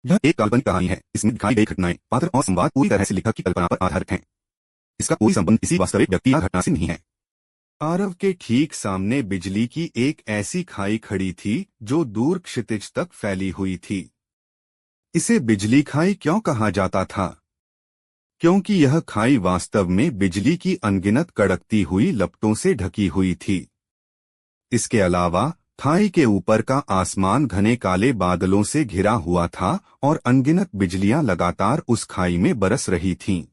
यह एक काल्पनिक कहानी है। इसमें दिखाई गई घटनाएं, पात्र और संवाद पूरी तरह से लेखक की कल्पना पर आधारित हैं। इसका कोई संबंध किसी वास्तविक व्यक्ति या घटना से नहीं है। आरव के ठीक सामने बिजली की एक ऐसी खाई खड़ी थी जो दूर क्षितिज तक फैली हुई थी। इसे बिजली खाई क्यों कहा जाता था? क्योंकि यह खाई वास्तव में बिजली की अनगिनत कड़कती हुई लपटों से ढकी हुई थी। इसके अलावा खाई के ऊपर का आसमान घने काले बादलों से घिरा हुआ था और अनगिनत बिजलियां लगातार उस खाई में बरस रही थीं।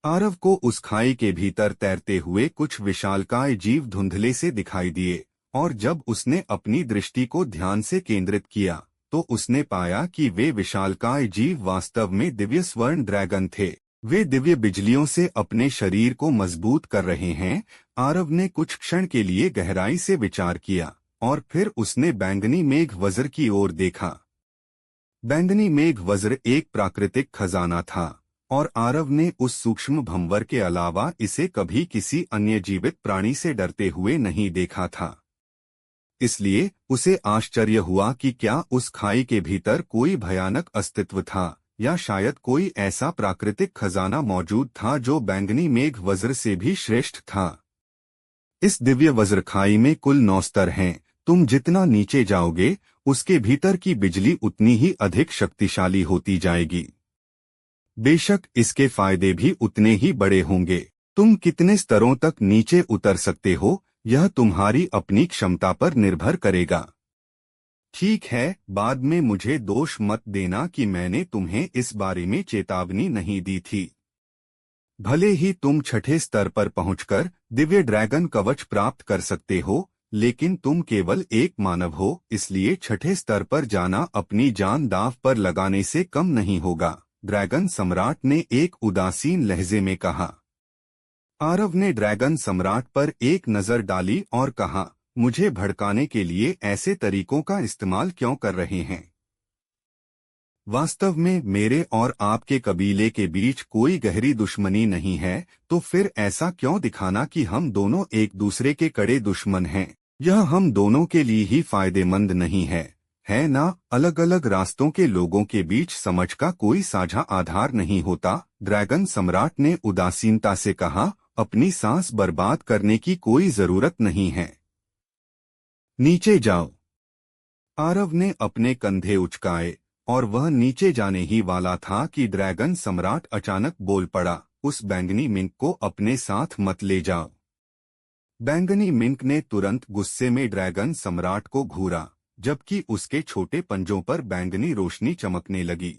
आरव को उस खाई के भीतर तैरते हुए कुछ विशालकाय जीव धुंधले से दिखाई दिए, और जब उसने अपनी दृष्टि को ध्यान से केंद्रित किया तो उसने पाया कि वे विशालकाय जीव वास्तव में दिव्य स्वर्ण ड्रैगन थे। वे दिव्य बिजलियों से अपने शरीर को मजबूत कर रहे हैं। आरव ने कुछ क्षण के लिए गहराई से विचार किया और फिर उसने बैंगनी मेघ वज्र की ओर देखा। बैंगनी मेघ वज्र एक प्राकृतिक खजाना था और आरव ने उस सूक्ष्म भंवर के अलावा इसे कभी किसी अन्य जीवित प्राणी से डरते हुए नहीं देखा था। इसलिए उसे आश्चर्य हुआ कि क्या उस खाई के भीतर कोई भयानक अस्तित्व था, या शायद कोई ऐसा प्राकृतिक खजाना मौजूद था जो बैंगनी मेघ वज्र से भी श्रेष्ठ था। इस दिव्य वज्र खाई में कुल 9 स्तर हैं। तुम जितना नीचे जाओगे उसके भीतर की बिजली उतनी ही अधिक शक्तिशाली होती जाएगी। बेशक इसके फायदे भी उतने ही बड़े होंगे। तुम कितने स्तरों तक नीचे उतर सकते हो यह तुम्हारी अपनी क्षमता पर निर्भर करेगा। ठीक है, बाद में मुझे दोष मत देना कि मैंने तुम्हें इस बारे में चेतावनी नहीं दी थी। भले ही तुम छठे स्तर पर पहुंचकर दिव्य ड्रैगन कवच प्राप्त कर सकते हो, लेकिन तुम केवल एक मानव हो, इसलिए छठे स्तर पर जाना अपनी जान दांव पर लगाने से कम नहीं होगा, ड्रैगन सम्राट ने एक उदासीन लहजे में कहा। आरव ने ड्रैगन सम्राट पर एक नजर डाली और कहा, मुझे भड़काने के लिए ऐसे तरीकों का इस्तेमाल क्यों कर रहे हैं? वास्तव में मेरे और आपके कबीले के बीच कोई गहरी दुश्मनी नहीं है, तो फिर ऐसा क्यों दिखाना कि हम दोनों एक दूसरे के कड़े दुश्मन हैं? यह हम दोनों के लिए ही फायदेमंद नहीं है ना? अलग अलग रास्तों के लोगों के बीच समझ का कोई साझा आधार नहीं होता, ड्रैगन सम्राट ने उदासीनता से कहा। अपनी सांस बर्बाद करने की कोई जरूरत नहीं है। नीचे जाओ। आरव ने अपने कंधे उचकाए और वह नीचे जाने ही वाला था कि ड्रैगन सम्राट अचानक बोल पड़ा, उस बैंगनी मिंक को अपने साथ मत ले जाओ। बैंगनी मिंक ने तुरंत गुस्से में ड्रैगन सम्राट को घूरा, जबकि उसके छोटे पंजों पर बैंगनी रोशनी चमकने लगी।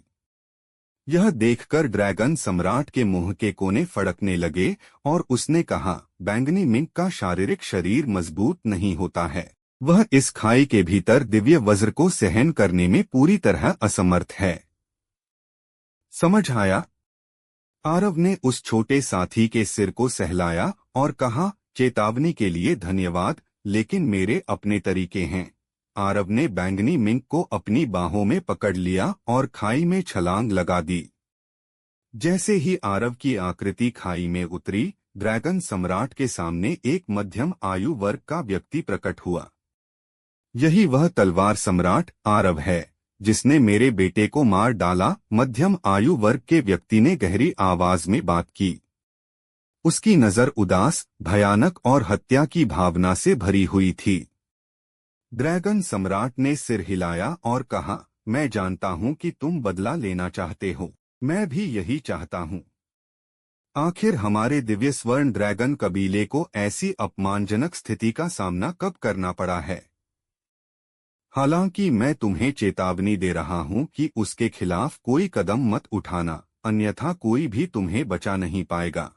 यह देखकर ड्रैगन सम्राट के मुंह के कोने फड़कने लगे और उसने कहा, बैंगनी मिंक का शारीरिक शरीर मजबूत नहीं होता है। वह इस खाई के भीतर दिव्य वज्र को सहन करने में पूरी तरह असमर्थ है। समझ आया? आरव ने उस छोटे साथी के सिर को सहलाया और कहा, चेतावनी के लिए धन्यवाद, लेकिन मेरे अपने तरीके हैं। आरव ने बैंगनी मिंक को अपनी बाहों में पकड़ लिया और खाई में छलांग लगा दी। जैसे ही आरव की आकृति खाई में उतरी, ड्रैगन सम्राट के सामने एक मध्यम आयु वर्ग का व्यक्ति प्रकट हुआ। यही वह तलवार सम्राट आरव है जिसने मेरे बेटे को मार डाला, मध्यम आयु वर्ग के व्यक्ति ने गहरी आवाज में बात की। उसकी नजर उदास, भयानक और हत्या की भावना से भरी हुई थी। ड्रैगन सम्राट ने सिर हिलाया और कहा, मैं जानता हूं कि तुम बदला लेना चाहते हो। मैं भी यही चाहता हूं। आखिर हमारे दिव्य स्वर्ण ड्रैगन कबीले को ऐसी अपमानजनक स्थिति का सामना कब करना पड़ा है? हालांकि मैं तुम्हें चेतावनी दे रहा हूं कि उसके खिलाफ कोई कदम मत उठाना, अन्यथा कोई भी तुम्हें बचा नहीं पाएगा।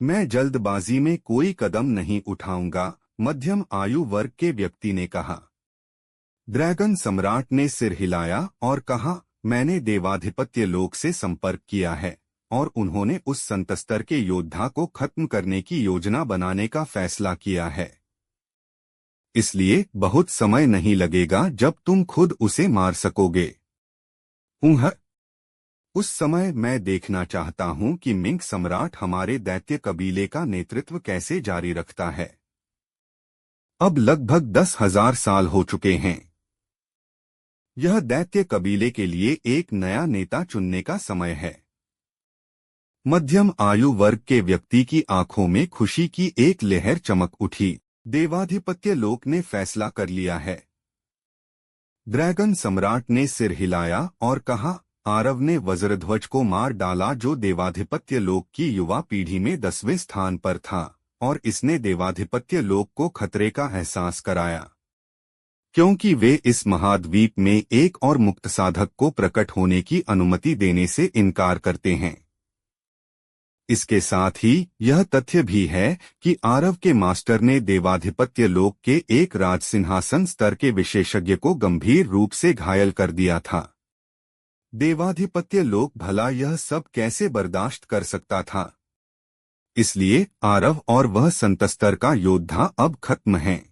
मैं जल्दबाजी में कोई कदम नहीं उठाऊंगा, मध्यम आयु वर्ग के व्यक्ति ने कहा। ड्रैगन सम्राट ने सिर हिलाया और कहा, मैंने देवाधिपत्य लोक से संपर्क किया है और उन्होंने उस संत स्तर के योद्धा को खत्म करने की योजना बनाने का फैसला किया है। इसलिए बहुत समय नहीं लगेगा जब तुम खुद उसे मार सकोगे। उस समय मैं देखना चाहता हूं कि मिंक सम्राट हमारे दैत्य कबीले का नेतृत्व कैसे जारी रखता है। अब लगभग 10,000 साल हो चुके हैं। यह दैत्य कबीले के लिए एक नया नेता चुनने का समय है। मध्यम आयु वर्ग के व्यक्ति की आंखों में खुशी की एक लहर चमक उठी। देवाधिपत्य लोक ने फैसला कर लिया है। ड्रैगन सम्राट ने सिर हिलाया और कहा, आरव ने वज्रध्वज को मार डाला जो देवाधिपत्य लोक की युवा पीढ़ी में 10वें स्थान पर था, और इसने देवाधिपत्य लोक को खतरे का एहसास कराया, क्योंकि वे इस महाद्वीप में एक और मुक्त साधक को प्रकट होने की अनुमति देने से इनकार करते हैं। इसके साथ ही यह तथ्य भी है कि आरव के मास्टर ने देवाधिपत्य लोक के एक राजसिंहासन स्तर के विशेषज्ञ को गंभीर रूप से घायल कर दिया था। देवाधिपत्य लोक भला यह सब कैसे बर्दाश्त कर सकता था? इसलिए आरव और वह संतस्तर का योद्धा अब खत्म है।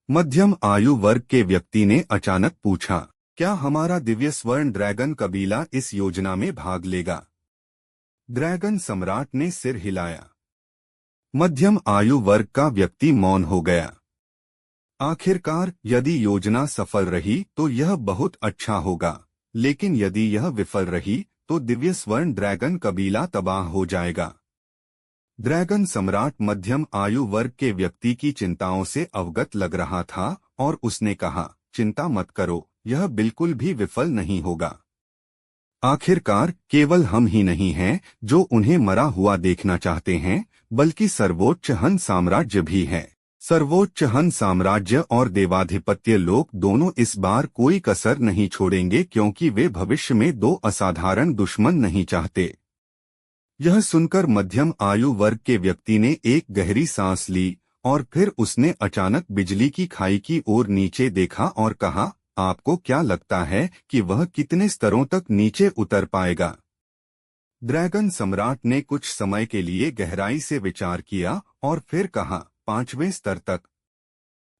मध्यम आयु वर्ग के व्यक्ति ने अचानक पूछा, क्या हमारा दिव्य स्वर्ण ड्रैगन कबीला इस योजना में भाग लेगा? ड्रैगन सम्राट ने सिर हिलाया। मध्यम आयु वर्ग का व्यक्ति मौन हो गया। आखिरकार यदि योजना सफल रही तो यह बहुत अच्छा होगा, लेकिन यदि यह विफल रही तो दिव्य स्वर्ण ड्रैगन कबीला तबाह हो जाएगा। ड्रैगन सम्राट मध्यम आयु वर्ग के व्यक्ति की चिंताओं से अवगत लग रहा था और उसने कहा, चिंता मत करो, यह बिल्कुल भी विफल नहीं होगा। आखिरकार केवल हम ही नहीं हैं जो उन्हें मरा हुआ देखना चाहते हैं, बल्कि सर्वोच्च हन साम्राज्य भी है। सर्वोच्च हन साम्राज्य और देवाधिपत्य लोक दोनों इस बार कोई कसर नहीं छोड़ेंगे, क्योंकि वे भविष्य में दो असाधारण दुश्मन नहीं चाहते। यह सुनकर मध्यम आयु वर्ग के व्यक्ति ने एक गहरी सांस ली और फिर उसने अचानक बिजली की खाई की ओर नीचे देखा और कहा, आपको क्या लगता है कि वह कितने स्तरों तक नीचे उतर पाएगा? ड्रैगन सम्राट ने कुछ समय के लिए गहराई से विचार किया और फिर कहा, 5वें स्तर तक।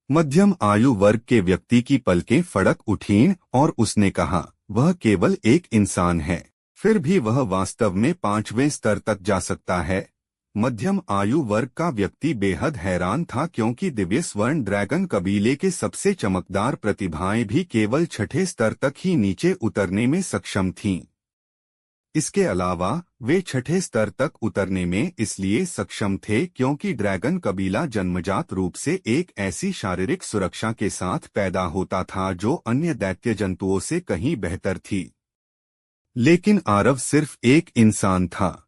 मध्यम आयु वर्ग के व्यक्ति की पलकें फड़क उठीं और उसने कहा, वह केवल एक इंसान है, फिर भी वह वास्तव में 5वें स्तर तक जा सकता है। मध्यम आयु वर्ग का व्यक्ति बेहद हैरान था, क्योंकि दिव्य स्वर्ण ड्रैगन कबीले के सबसे चमकदार प्रतिभाएं भी केवल 6ठे स्तर तक ही नीचे उतरने में सक्षम थीं। इसके अलावा वे 6ठे स्तर तक उतरने में इसलिए सक्षम थे क्योंकि ड्रैगन कबीला जन्मजात रूप से एक ऐसी शारीरिक सुरक्षा के साथ पैदा होता था जो अन्य दैत्य जंतुओं से कहीं बेहतर थी। लेकिन आरव सिर्फ एक इंसान था,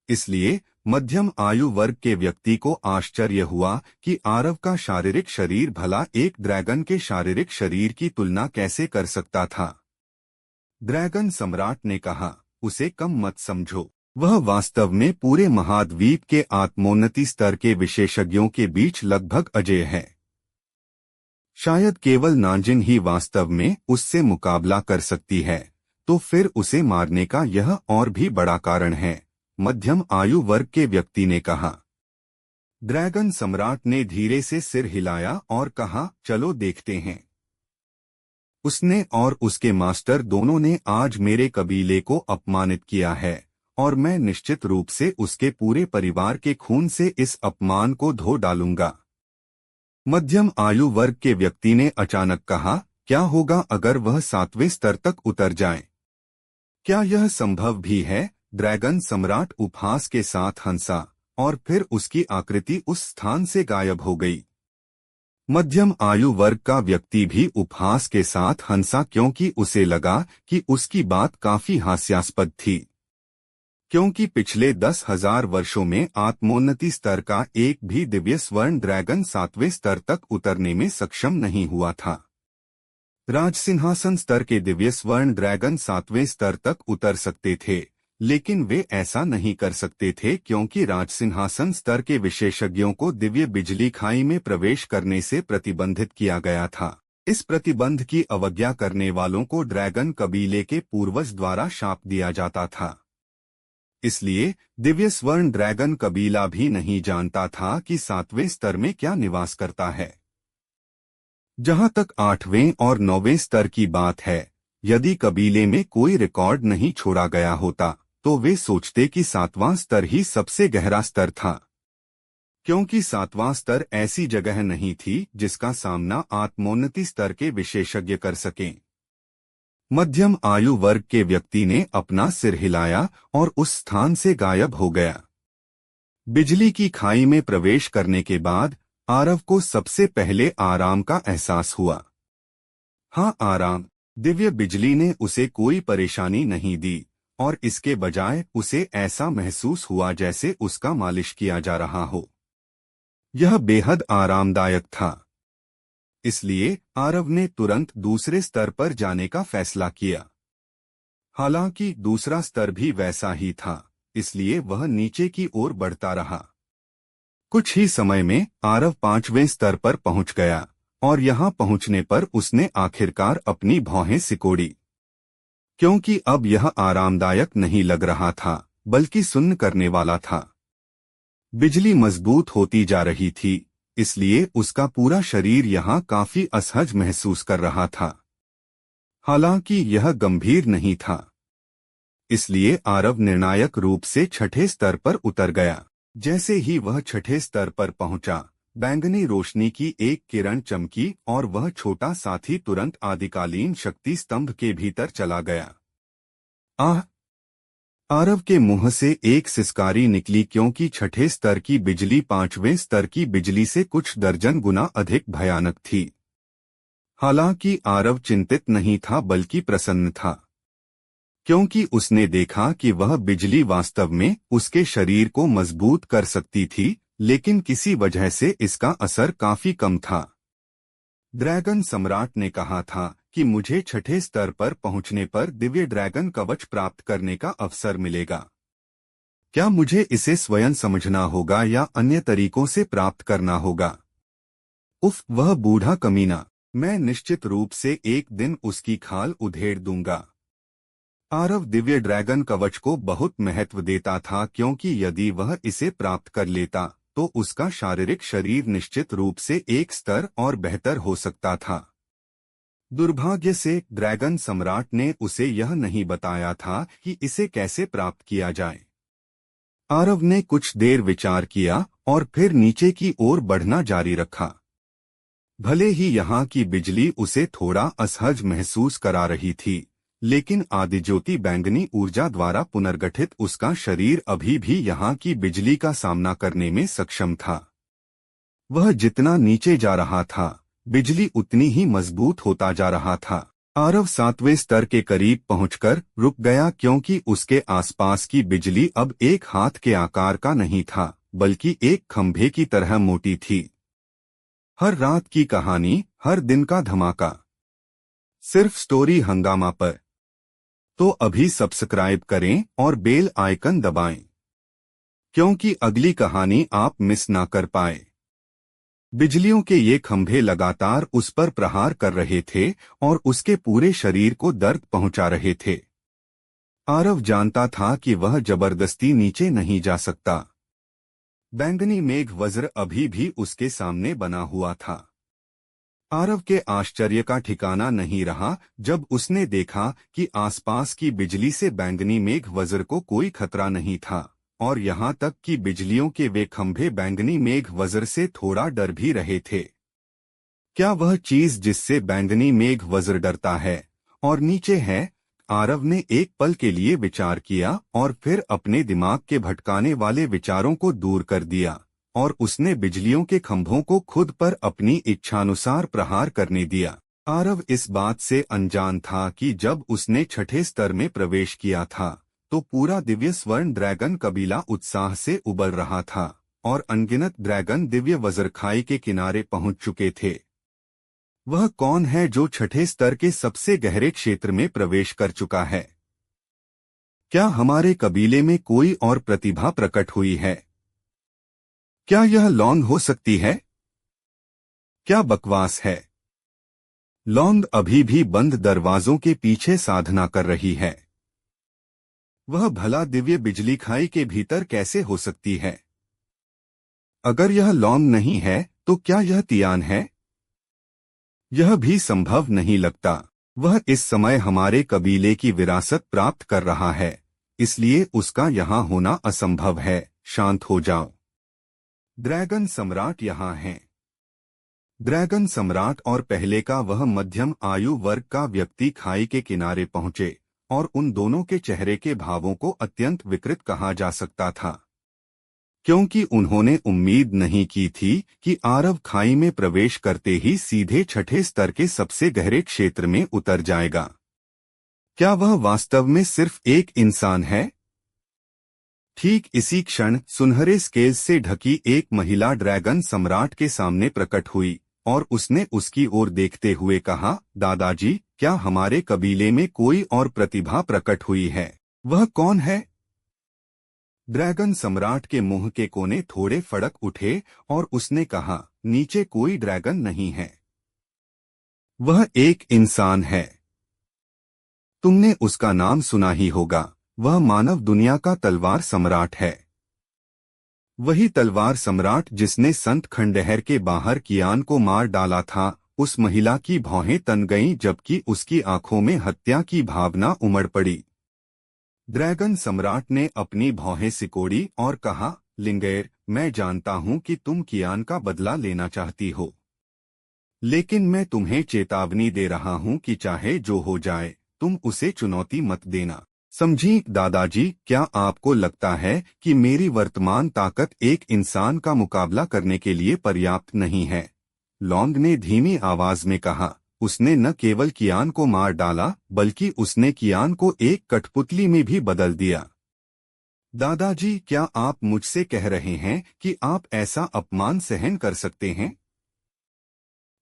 इसलिए मध्यम आयु वर्ग के व्यक्ति को आश्चर्य हुआ कि आरव का शारीरिक शरीर भला एक ड्रैगन के शारीरिक शरीर की तुलना कैसे कर सकता था। ड्रैगन सम्राट ने कहा, उसे कम मत समझो, वह वास्तव में पूरे महाद्वीप के आत्मोन्नति स्तर के विशेषज्ञों के बीच लगभग अजेय है। शायद केवल नाजिन ही वास्तव में उससे मुकाबला कर सकती है, तो फिर उसे मारने का यह और भी बड़ा कारण है, मध्यम आयु वर्ग के व्यक्ति ने कहा। ड्रैगन सम्राट ने धीरे से सिर हिलाया और कहा, चलो देखते हैं। उसने और उसके मास्टर दोनों ने आज मेरे कबीले को अपमानित किया है, और मैं निश्चित रूप से उसके पूरे परिवार के खून से इस अपमान को धो डालूंगा। मध्यम आयु वर्ग के व्यक्ति ने अचानक कहा, क्या होगा अगर वह 7वें स्तर तक उतर जाए? क्या यह संभव भी है? ड्रैगन सम्राट उपहास के साथ हंसा और फिर उसकी आकृति उस स्थान से गायब हो गई। मध्यम आयु वर्ग का व्यक्ति भी उपहास के साथ हंसा, क्योंकि उसे लगा कि उसकी बात काफी हास्यास्पद थी, क्योंकि पिछले 10,000 वर्षों में आत्मोन्नति स्तर का एक भी दिव्य स्वर्ण ड्रैगन 7वें स्तर तक उतरने में सक्षम नहीं हुआ था। राजसिंहासन स्तर के दिव्य स्वर्ण ड्रैगन 7वें स्तर तक उतर सकते थे, लेकिन वे ऐसा नहीं कर सकते थे क्योंकि राजसिंहासन स्तर के विशेषज्ञों को दिव्य बिजली खाई में प्रवेश करने से प्रतिबंधित किया गया था। इस प्रतिबंध की अवज्ञा करने वालों को ड्रैगन कबीले के पूर्वज द्वारा शाप दिया जाता था। इसलिए दिव्य स्वर्ण ड्रैगन कबीला भी नहीं जानता था कि 7वें स्तर में क्या निवास करता है। जहां तक 8वें और 9वें स्तर की बात है, यदि कबीले में कोई रिकॉर्ड नहीं छोड़ा गया होता तो वे सोचते कि 7वां स्तर ही सबसे गहरा स्तर था। क्योंकि सातवां स्तर ऐसी जगह नहीं थी जिसका सामना आत्मोन्नति स्तर के विशेषज्ञ कर सकें। मध्यम आयु वर्ग के व्यक्ति ने अपना सिर हिलाया और उस स्थान से गायब हो गया। बिजली की खाई में प्रवेश करने के बाद आरव को सबसे पहले आराम का एहसास हुआ। हाँ, आराम। दिव्य बिजली ने उसे कोई परेशानी नहीं दी और इसके बजाय उसे ऐसा महसूस हुआ जैसे उसका मालिश किया जा रहा हो। यह बेहद आरामदायक था। इसलिए आरव ने तुरंत दूसरे स्तर पर जाने का फैसला किया। हालांकि दूसरा स्तर भी वैसा ही था, इसलिए वह नीचे की ओर बढ़ता रहा। कुछ ही समय में आरव 5वें स्तर पर पहुंच गया और यहां पहुंचने पर उसने आखिरकार अपनी भौहें सिकोड़ी, क्योंकि अब यह आरामदायक नहीं लग रहा था बल्कि सुन्न करने वाला था। बिजली मजबूत होती जा रही थी, इसलिए उसका पूरा शरीर यहां काफी असहज महसूस कर रहा था। हालांकि यह गंभीर नहीं था, इसलिए आरव निर्णायक रूप से छठे स्तर पर उतर गया। जैसे ही वह छठे स्तर पर पहुंचा, बैंगनी रोशनी की एक किरण चमकी और वह छोटा साथी तुरंत आदिकालीन शक्ति स्तंभ के भीतर चला गया। आह! आरव के मुंह से एक सिसकारी निकली, क्योंकि छठे स्तर की बिजली 5वें स्तर की बिजली से कुछ दर्जन गुना अधिक भयानक थी। हालांकि आरव चिंतित नहीं था बल्कि प्रसन्न था, क्योंकि उसने देखा कि वह बिजली वास्तव में उसके शरीर को मजबूत कर सकती थी, लेकिन किसी वजह से इसका असर काफी कम था। ड्रैगन सम्राट ने कहा था कि मुझे छठे स्तर पर पहुंचने पर दिव्य ड्रैगन कवच प्राप्त करने का अवसर मिलेगा। क्या मुझे इसे स्वयं समझना होगा या अन्य तरीकों से प्राप्त करना होगा? उफ, वह बूढ़ा कमीना! मैं निश्चित रूप से एक दिन उसकी खाल उधेड़ दूंगा। आरव दिव्य ड्रैगन कवच को बहुत महत्व देता था, क्योंकि यदि वह इसे प्राप्त कर लेता तो उसका शारीरिक शरीर निश्चित रूप से एक स्तर और बेहतर हो सकता था। दुर्भाग्य से ड्रैगन सम्राट ने उसे यह नहीं बताया था कि इसे कैसे प्राप्त किया जाए। आरव ने कुछ देर विचार किया और फिर नीचे की ओर बढ़ना जारी रखा। भले ही यहाँ की बिजली उसे थोड़ा असहज महसूस करा रही थी, लेकिन आदिज्योति बैंगनी ऊर्जा द्वारा पुनर्गठित उसका शरीर अभी भी यहाँ की बिजली का सामना करने में सक्षम था। वह जितना नीचे जा रहा था, बिजली उतनी ही मजबूत होता जा रहा था। आरव 7वें स्तर के करीब पहुंचकर रुक गया, क्योंकि उसके आसपास की बिजली अब एक हाथ के आकार का नहीं था बल्कि एक खंभे की तरह मोटी थी। हर रात की कहानी, हर दिन का धमाका, सिर्फ स्टोरी हंगामा पर। तो अभी सब्सक्राइब करें और बेल आइकन दबाएं, क्योंकि अगली कहानी आप मिस ना कर पाए। बिजलियों के ये खंभे लगातार उस पर प्रहार कर रहे थे और उसके पूरे शरीर को दर्द पहुंचा रहे थे। आरव जानता था कि वह जबरदस्ती नीचे नहीं जा सकता। बैंगनी मेघ वज्र अभी भी उसके सामने बना हुआ था। आरव के आश्चर्य का ठिकाना नहीं रहा जब उसने देखा कि आसपास की बिजली से बैंगनी मेघ वज्र को कोई खतरा नहीं था, और यहाँ तक कि बिजलियों के वे खंभे बैंगनी मेघ वज्र से थोड़ा डर भी रहे थे। क्या वह चीज जिससे बैंगनी मेघ वज्र डरता है और नीचे है? आरव ने एक पल के लिए विचार किया और फिर अपने दिमाग के भटकाने वाले विचारों को दूर कर दिया और उसने बिजलियों के खंभों को खुद पर अपनी इच्छानुसार प्रहार करने दिया। आरव इस बात से अनजान था कि जब उसने छठे स्तर में प्रवेश किया था तो पूरा दिव्य स्वर्ण ड्रैगन कबीला उत्साह से उबल रहा था और अनगिनत ड्रैगन दिव्य वज्रखाई के किनारे पहुंच चुके थे। वह कौन है जो छठे स्तर के सबसे गहरे क्षेत्र में प्रवेश कर चुका है? क्या हमारे कबीले में कोई और प्रतिभा प्रकट हुई है? क्या यह लौंग हो सकती है? क्या बकवास है? लौंग अभी भी बंद दरवाजों के पीछे साधना कर रही है। वह भला दिव्य बिजली खाई के भीतर कैसे हो सकती है? अगर यह लौंग नहीं है तो क्या यह तियान है? यह भी संभव नहीं लगता। वह इस समय हमारे कबीले की विरासत प्राप्त कर रहा है, इसलिए उसका यहाँ होना असंभव है। शांत हो जाओ। ड्रैगन सम्राट यहाँ हैं। ड्रैगन सम्राट और पहले का वह मध्यम आयु वर्ग का व्यक्ति खाई के किनारे पहुंचे और उन दोनों के चेहरे के भावों को अत्यंत विकृत कहा जा सकता था, क्योंकि उन्होंने उम्मीद नहीं की थी कि आरव खाई में प्रवेश करते ही सीधे छठे स्तर के सबसे गहरे क्षेत्र में उतर जाएगा। क्या वह वास्तव में सिर्फ एक इंसान है? ठीक इसी क्षण सुनहरे स्केल से ढकी एक महिला ड्रैगन सम्राट के सामने प्रकट हुई और उसने उसकी ओर देखते हुए कहा, दादाजी, क्या हमारे कबीले में कोई और प्रतिभा प्रकट हुई है? वह कौन है? ड्रैगन सम्राट के मुंह के कोने थोड़े फड़क उठे और उसने कहा, नीचे कोई ड्रैगन नहीं है। वह एक इंसान है। तुमने उसका नाम सुना ही होगा। वह मानव दुनिया का तलवार सम्राट है। वही तलवार सम्राट जिसने संत खंडहर के बाहर कियान को मार डाला था। उस महिला की भौहें तन गईं जबकि उसकी आंखों में हत्या की भावना उमड़ पड़ी। ड्रैगन सम्राट ने अपनी भौहें सिकोड़ी और कहा, लिंगेर, मैं जानता हूं कि तुम कियान का बदला लेना चाहती हो, लेकिन मैं तुम्हें चेतावनी दे रहा हूं कि चाहे जो हो जाए तुम उसे चुनौती मत देना। समझी दादाजी, क्या आपको लगता है कि मेरी वर्तमान ताकत एक इंसान का मुकाबला करने के लिए पर्याप्त नहीं है? लॉन्ग ने धीमी आवाज में कहा। उसने न केवल कियान को मार डाला बल्कि उसने कियान को एक कठपुतली में भी बदल दिया। दादाजी, क्या आप मुझसे कह रहे हैं कि आप ऐसा अपमान सहन कर सकते हैं?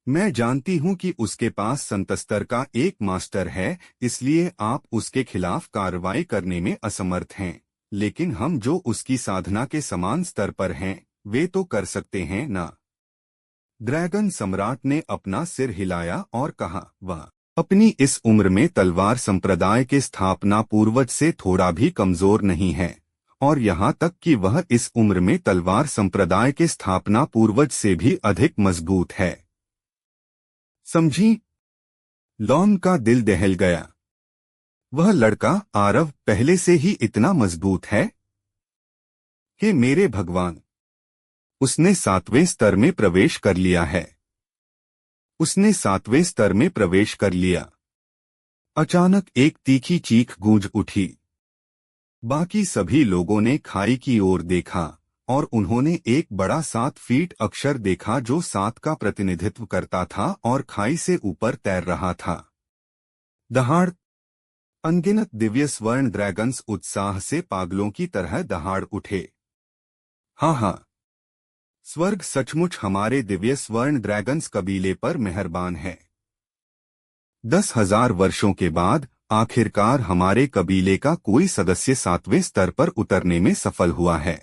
मैं जानती हूं कि उसके पास संत स्तर का एक मास्टर है, इसलिए आप उसके खिलाफ कार्रवाई करने में असमर्थ हैं, लेकिन हम जो उसकी साधना के समान स्तर पर हैं वे तो कर सकते हैं ना? ड्रैगन सम्राट ने अपना सिर हिलाया और कहा, वह अपनी इस उम्र में तलवार संप्रदाय के स्थापना पूर्वज से थोड़ा भी कमजोर नहीं है, और यहाँ तक कि वह इस उम्र में तलवार संप्रदाय के स्थापना पूर्वज से भी अधिक मजबूत है। समझी? लॉन का दिल दहल गया। वह लड़का आरव पहले से ही इतना मजबूत है? हे मेरे भगवान! उसने 7वें स्तर में प्रवेश कर लिया है। उसने 7वें स्तर में प्रवेश कर लिया। अचानक एक तीखी चीख गूंज उठी। बाकी सभी लोगों ने खाई की ओर देखा और उन्होंने एक बड़ा 7 फीट अक्षर देखा जो 7 का प्रतिनिधित्व करता था और खाई से ऊपर तैर रहा था। दहाड़! अनगिनत दिव्य स्वर्ण ड्रैगन्स उत्साह से पागलों की तरह दहाड़ उठे। हाँ हाँ, स्वर्ग सचमुच हमारे दिव्य स्वर्ण ड्रैगन्स कबीले पर मेहरबान है। 10,000 वर्षों के बाद आखिरकार हमारे कबीले का कोई सदस्य 7वें स्तर पर उतरने में सफल हुआ है।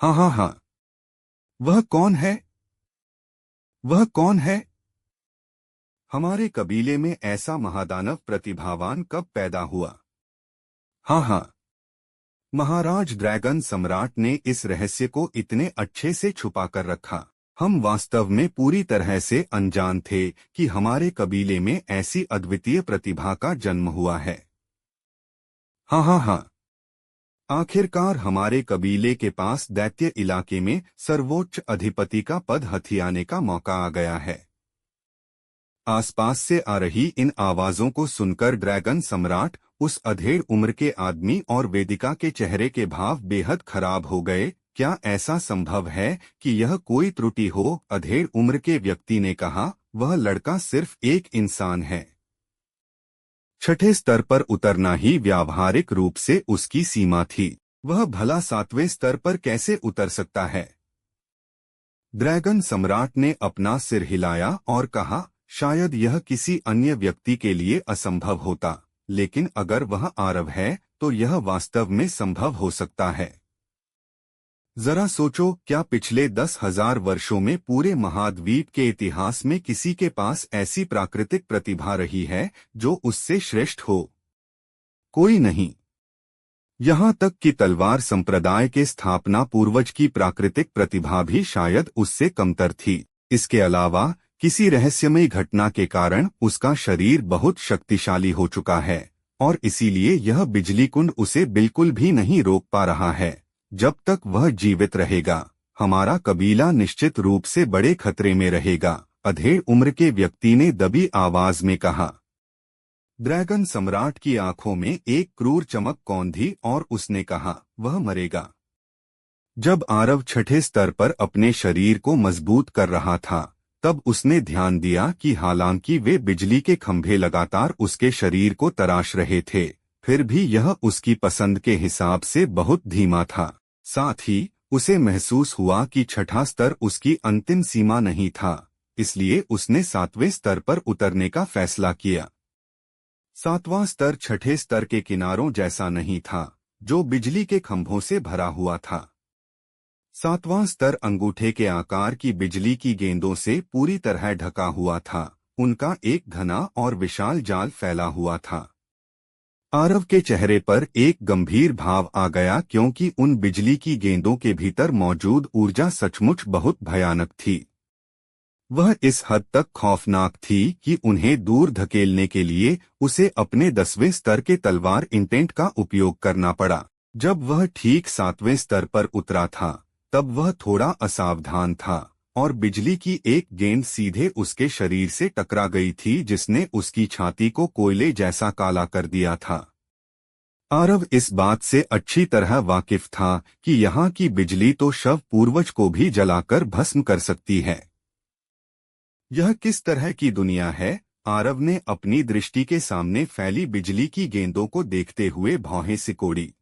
हाँ हाँ हाँ, वह कौन है? वह कौन है? हमारे कबीले में ऐसा महादानव प्रतिभावान कब पैदा हुआ? हाँ हाँ, महाराज ड्रैगन सम्राट ने इस रहस्य को इतने अच्छे से छुपा कर रखा। हम वास्तव में पूरी तरह से अनजान थे कि हमारे कबीले में ऐसी अद्वितीय प्रतिभा का जन्म हुआ है। हाँ हाँ हाँ, आखिरकार हमारे कबीले के पास दैत्य इलाके में सर्वोच्च अधिपति का पद हथियाने का मौका आ गया है। आसपास से आ रही इन आवाजों को सुनकर ड्रैगन सम्राट, उस अधेड़ उम्र के आदमी और वेदिका के चेहरे के भाव बेहद खराब हो गए। क्या ऐसा संभव है कि यह कोई त्रुटि हो? अधेड़ उम्र के व्यक्ति ने कहा, वह लड़का सिर्फ एक इंसान है। छठे स्तर पर उतरना ही व्यावहारिक रूप से उसकी सीमा थी। वह भला 7वें स्तर पर कैसे उतर सकता है? ड्रैगन सम्राट ने अपना सिर हिलाया और कहा, शायद यह किसी अन्य व्यक्ति के लिए असंभव होता, लेकिन अगर वह आरव है तो यह वास्तव में संभव हो सकता है। जरा सोचो, क्या पिछले 10,000 वर्षों में पूरे महाद्वीप के इतिहास में किसी के पास ऐसी प्राकृतिक प्रतिभा रही है जो उससे श्रेष्ठ हो? कोई नहीं। यहाँ तक कि तलवार संप्रदाय के स्थापना पूर्वज की प्राकृतिक प्रतिभा भी शायद उससे कमतर थी। इसके अलावा किसी रहस्यमयी घटना के कारण उसका शरीर बहुत शक्तिशाली हो चुका है और इसीलिए यह बिजली कुंड उसे बिल्कुल भी नहीं रोक पा रहा है। जब तक वह जीवित रहेगा हमारा कबीला निश्चित रूप से बड़े खतरे में रहेगा, अधेड़ उम्र के व्यक्ति ने दबी आवाज में कहा। ड्रैगन सम्राट की आंखों में एक क्रूर चमक कौंधी और उसने कहा, वह मरेगा। जब आरव छठे स्तर पर अपने शरीर को मजबूत कर रहा था, तब उसने ध्यान दिया कि हालांकि वे बिजली के खंभे लगातार उसके शरीर को तराश रहे थे, फिर भी यह उसकी पसंद के हिसाब से बहुत धीमा था। साथ ही उसे महसूस हुआ कि छठा स्तर उसकी अंतिम सीमा नहीं था, इसलिए उसने 7वें स्तर पर उतरने का फैसला किया। 7वां स्तर छठे स्तर के किनारों जैसा नहीं था, जो बिजली के खंभों से भरा हुआ था। 7वां स्तर अंगूठे के आकार की बिजली की गेंदों से पूरी तरह ढका हुआ था। उनका एक घना और विशाल जाल फैला हुआ था। आरव के चेहरे पर एक गंभीर भाव आ गया, क्योंकि उन बिजली की गेंदों के भीतर मौजूद ऊर्जा सचमुच बहुत भयानक थी। वह इस हद तक खौफनाक थी कि उन्हें दूर धकेलने के लिए उसे अपने 10वें स्तर के तलवार इंटेंट का उपयोग करना पड़ा। जब वह ठीक 7वें स्तर पर उतरा था, तब वह थोड़ा असावधान था और बिजली की एक गेंद सीधे उसके शरीर से टकरा गई थी, जिसने उसकी छाती को कोयले जैसा काला कर दिया था। आरव इस बात से अच्छी तरह वाकिफ था कि यहाँ की बिजली तो शव पूर्वज को भी जलाकर भस्म कर सकती है। यह किस तरह की दुनिया है? आरव ने अपनी दृष्टि के सामने फैली बिजली की गेंदों को देखते हुए भौहें सिकोड़ी।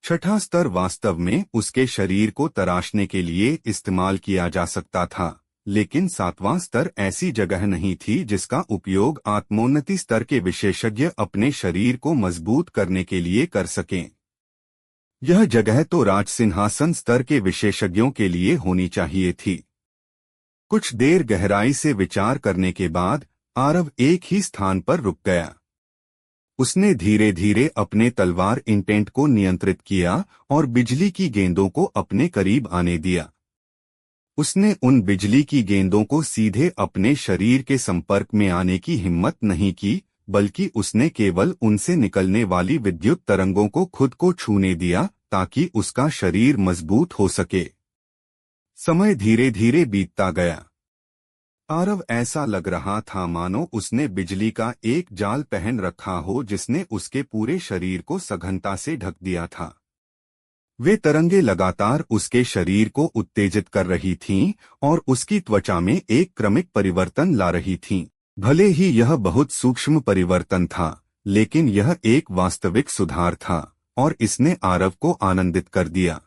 छठा स्तर वास्तव में उसके शरीर को तराशने के लिए इस्तेमाल किया जा सकता था, लेकिन 7वां स्तर ऐसी जगह नहीं थी जिसका उपयोग आत्मोन्नति स्तर के विशेषज्ञ अपने शरीर को मजबूत करने के लिए कर सकें। यह जगह तो राजसिंहासन स्तर के विशेषज्ञों के लिए होनी चाहिए थी। कुछ देर गहराई से विचार करने के बाद आरव एक ही स्थान पर रुक गया। उसने धीरे धीरे अपने तलवार इंटेंट को नियंत्रित किया और बिजली की गेंदों को अपने करीब आने दिया। उसने उन बिजली की गेंदों को सीधे अपने शरीर के संपर्क में आने की हिम्मत नहीं की, बल्कि उसने केवल उनसे निकलने वाली विद्युत तरंगों को खुद को छूने दिया, ताकि उसका शरीर मजबूत हो सके। समय धीरे धीरे बीतता गया। आरव ऐसा लग रहा था मानो उसने बिजली का एक जाल पहन रखा हो, जिसने उसके पूरे शरीर को सघनता से ढक दिया था। वे तरंगे लगातार उसके शरीर को उत्तेजित कर रही थीं और उसकी त्वचा में एक क्रमिक परिवर्तन ला रही थीं। भले ही यह बहुत सूक्ष्म परिवर्तन था, लेकिन यह एक वास्तविक सुधार था और इसने आरव को आनंदित कर दिया।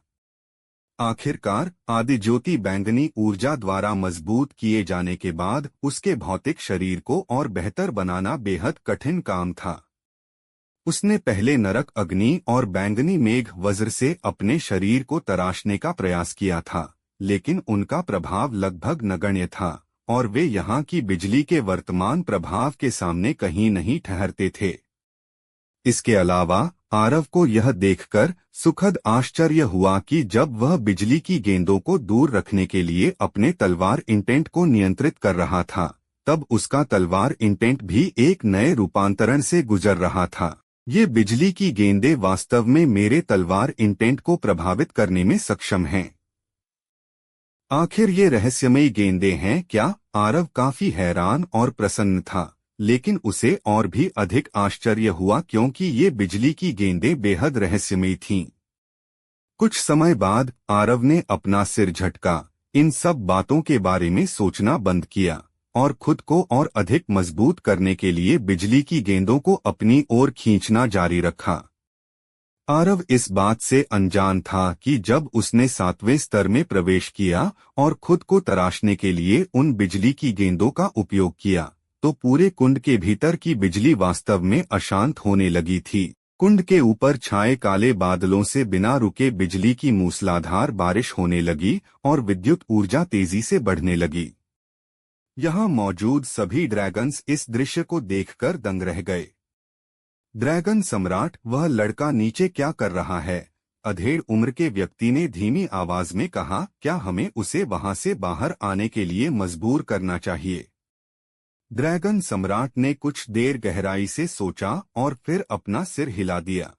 आखिरकार आदिज्योति बैंगनी ऊर्जा द्वारा मजबूत किए जाने के बाद उसके भौतिक शरीर को और बेहतर बनाना बेहद कठिन काम था। उसने पहले नरक अग्नि और बैंगनी मेघ वज्र से अपने शरीर को तराशने का प्रयास किया था, लेकिन उनका प्रभाव लगभग नगण्य था और वे यहाँ की बिजली के वर्तमान प्रभाव के सामने कहीं नहीं ठहरते थे। इसके अलावा आरव को यह देखकर सुखद आश्चर्य हुआ कि जब वह बिजली की गेंदों को दूर रखने के लिए अपने तलवार इंटेंट को नियंत्रित कर रहा था, तब उसका तलवार इंटेंट भी एक नए रूपांतरण से गुजर रहा था। ये बिजली की गेंदें वास्तव में मेरे तलवार इंटेंट को प्रभावित करने में सक्षम हैं। आखिर ये रहस्यमयी गेंदें हैं क्या? आरव काफी हैरान और प्रसन्न था, लेकिन उसे और भी अधिक आश्चर्य हुआ क्योंकि ये बिजली की गेंदें बेहद रहस्यमयी थीं। कुछ समय बाद आरव ने अपना सिर झटका, इन सब बातों के बारे में सोचना बंद किया और खुद को और अधिक मजबूत करने के लिए बिजली की गेंदों को अपनी ओर खींचना जारी रखा। आरव इस बात से अनजान था कि जब उसने 7वें स्तर में प्रवेश किया और खुद को तराशने के लिए उन बिजली की गेंदों का उपयोग किया, तो पूरे कुंड के भीतर की बिजली वास्तव में अशांत होने लगी थी। कुंड के ऊपर छाए काले बादलों से बिना रुके बिजली की मूसलाधार बारिश होने लगी और विद्युत ऊर्जा तेजी से बढ़ने लगी। यहाँ मौजूद सभी ड्रैगन्स इस दृश्य को देखकर दंग रह गए। ड्रैगन सम्राट, वह लड़का नीचे क्या कर रहा है? अधेड़ उम्र के व्यक्ति ने धीमी आवाज में कहा, क्या हमें उसे वहां से बाहर आने के लिए मजबूर करना चाहिए? ड्रैगन सम्राट ने कुछ देर गहराई से सोचा और फिर अपना सिर हिला दिया।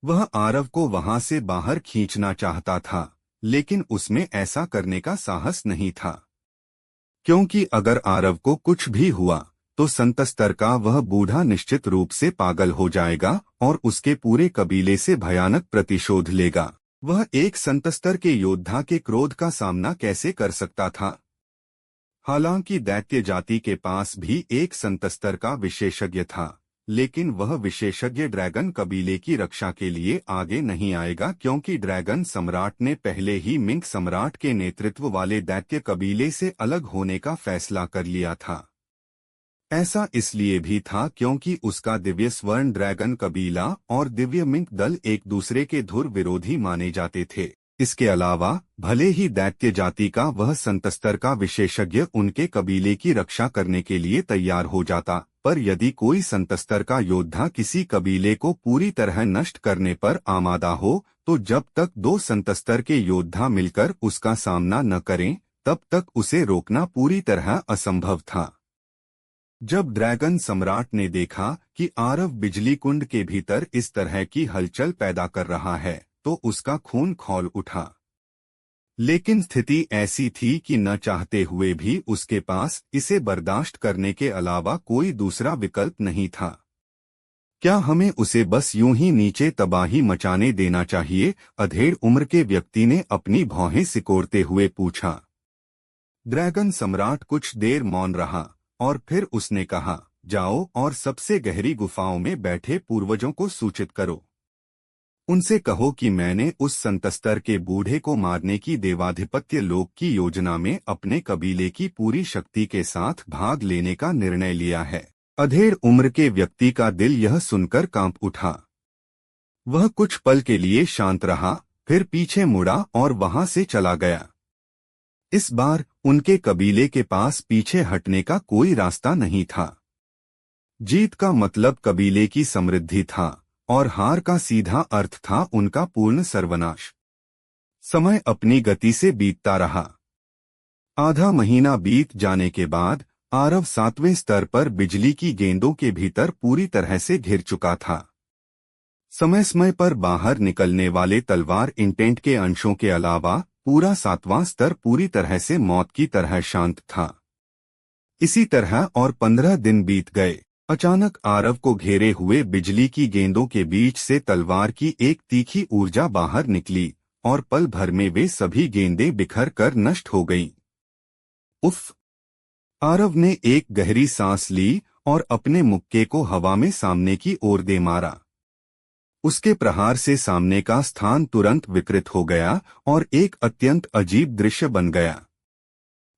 वह आरव को वहां से बाहर खींचना चाहता था, लेकिन उसमें ऐसा करने का साहस नहीं था, क्योंकि अगर आरव को कुछ भी हुआ तो संतस्तर का वह बूढ़ा निश्चित रूप से पागल हो जाएगा और उसके पूरे कबीले से भयानक प्रतिशोध लेगा। वह एक संतस्तर के योद्धा के क्रोध का सामना कैसे कर सकता था? हालांकि दैत्य जाति के पास भी एक संतस्तर का विशेषज्ञ था, लेकिन वह विशेषज्ञ ड्रैगन कबीले की रक्षा के लिए आगे नहीं आएगा, क्योंकि ड्रैगन सम्राट ने पहले ही मिंक सम्राट के नेतृत्व वाले दैत्य कबीले से अलग होने का फैसला कर लिया था। ऐसा इसलिए भी था क्योंकि उसका दिव्य स्वर्ण ड्रैगन कबीला और दिव्य मिंक दल एक दूसरे के धुर विरोधी माने जाते थे। इसके अलावा भले ही दैत्य जाति का वह संतस्तर का विशेषज्ञ उनके कबीले की रक्षा करने के लिए तैयार हो जाता, पर यदि कोई संतस्तर का योद्धा किसी कबीले को पूरी तरह नष्ट करने पर आमादा हो, तो जब तक दो संतस्तर के योद्धा मिलकर उसका सामना न करें, तब तक उसे रोकना पूरी तरह असंभव था। जब ड्रैगन सम्राट ने देखा कि आरव बिजली कुंड के भीतर इस तरह की हलचल पैदा कर रहा है, तो उसका खून खौल उठा। लेकिन स्थिति ऐसी थी कि न चाहते हुए भी उसके पास इसे बर्दाश्त करने के अलावा कोई दूसरा विकल्प नहीं था। क्या हमें उसे बस यूं ही नीचे तबाही मचाने देना चाहिए? अधेड़ उम्र के व्यक्ति ने अपनी भौहें सिकोड़ते हुए पूछा। ड्रैगन सम्राट कुछ देर मौन रहा और फिर उसने कहा, जाओ और सबसे गहरी गुफाओं में बैठे पूर्वजों को सूचित करो। उनसे कहो कि मैंने उस संतस्तर के बूढ़े को मारने की देवाधिपत्य लोक की योजना में अपने कबीले की पूरी शक्ति के साथ भाग लेने का निर्णय लिया है। अधेड़ उम्र के व्यक्ति का दिल यह सुनकर कांप उठा। वह कुछ पल के लिए शांत रहा, फिर पीछे मुड़ा और वहां से चला गया। इस बार उनके कबीले के पास पीछे हटने का कोई रास्ता नहीं था। जीत का मतलब कबीले की समृद्धि था और हार का सीधा अर्थ था उनका पूर्ण सर्वनाश। समय अपनी गति से बीतता रहा। आधा महीना बीत जाने के बाद आरव 7वें स्तर पर बिजली की गेंदों के भीतर पूरी तरह से घिर चुका था। समय समय पर बाहर निकलने वाले तलवार इंटेंट के अंशों के अलावा पूरा 7वां स्तर पूरी तरह से मौत की तरह शांत था। इसी तरह और 15 दिन बीत गए। अचानक आरव को घेरे हुए बिजली की गेंदों के बीच से तलवार की एक तीखी ऊर्जा बाहर निकली और पल भर में वे सभी गेंदें बिखर कर नष्ट हो गईं। उफ! आरव ने एक गहरी सांस ली और अपने मुक्के को हवा में सामने की ओर दे मारा। उसके प्रहार से सामने का स्थान तुरंत विकृत हो गया और एक अत्यंत अजीब दृश्य बन गया।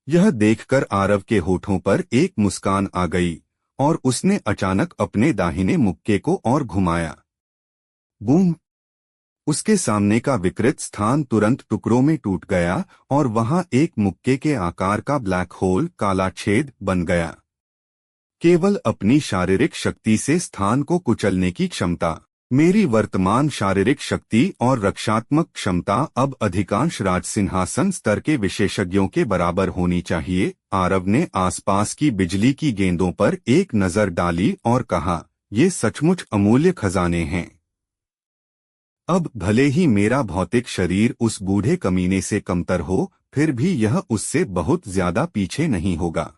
यह देखकर आरव के होठों पर एक मुस्कान आ गई और उसने अचानक अपने दाहिने मुक्के को और घुमाया। बूम! उसके सामने का विकृत स्थान तुरंत टुकड़ों में टूट गया और वहां एक मुक्के के आकार का ब्लैक होल, काला छेद बन गया। केवल अपनी शारीरिक शक्ति से स्थान को कुचलने की क्षमता। मेरी वर्तमान शारीरिक शक्ति और रक्षात्मक क्षमता अब अधिकांश राजसिंहासन स्तर के विशेषज्ञों के बराबर होनी चाहिए। आरव ने आसपास की बिजली की गेंदों पर एक नजर डाली और कहा, ये सचमुच अमूल्य खजाने हैं। अब भले ही मेरा भौतिक शरीर उस बूढ़े कमीने से कमतर हो, फिर भी यह उससे बहुत ज्यादा पीछे नहीं होगा।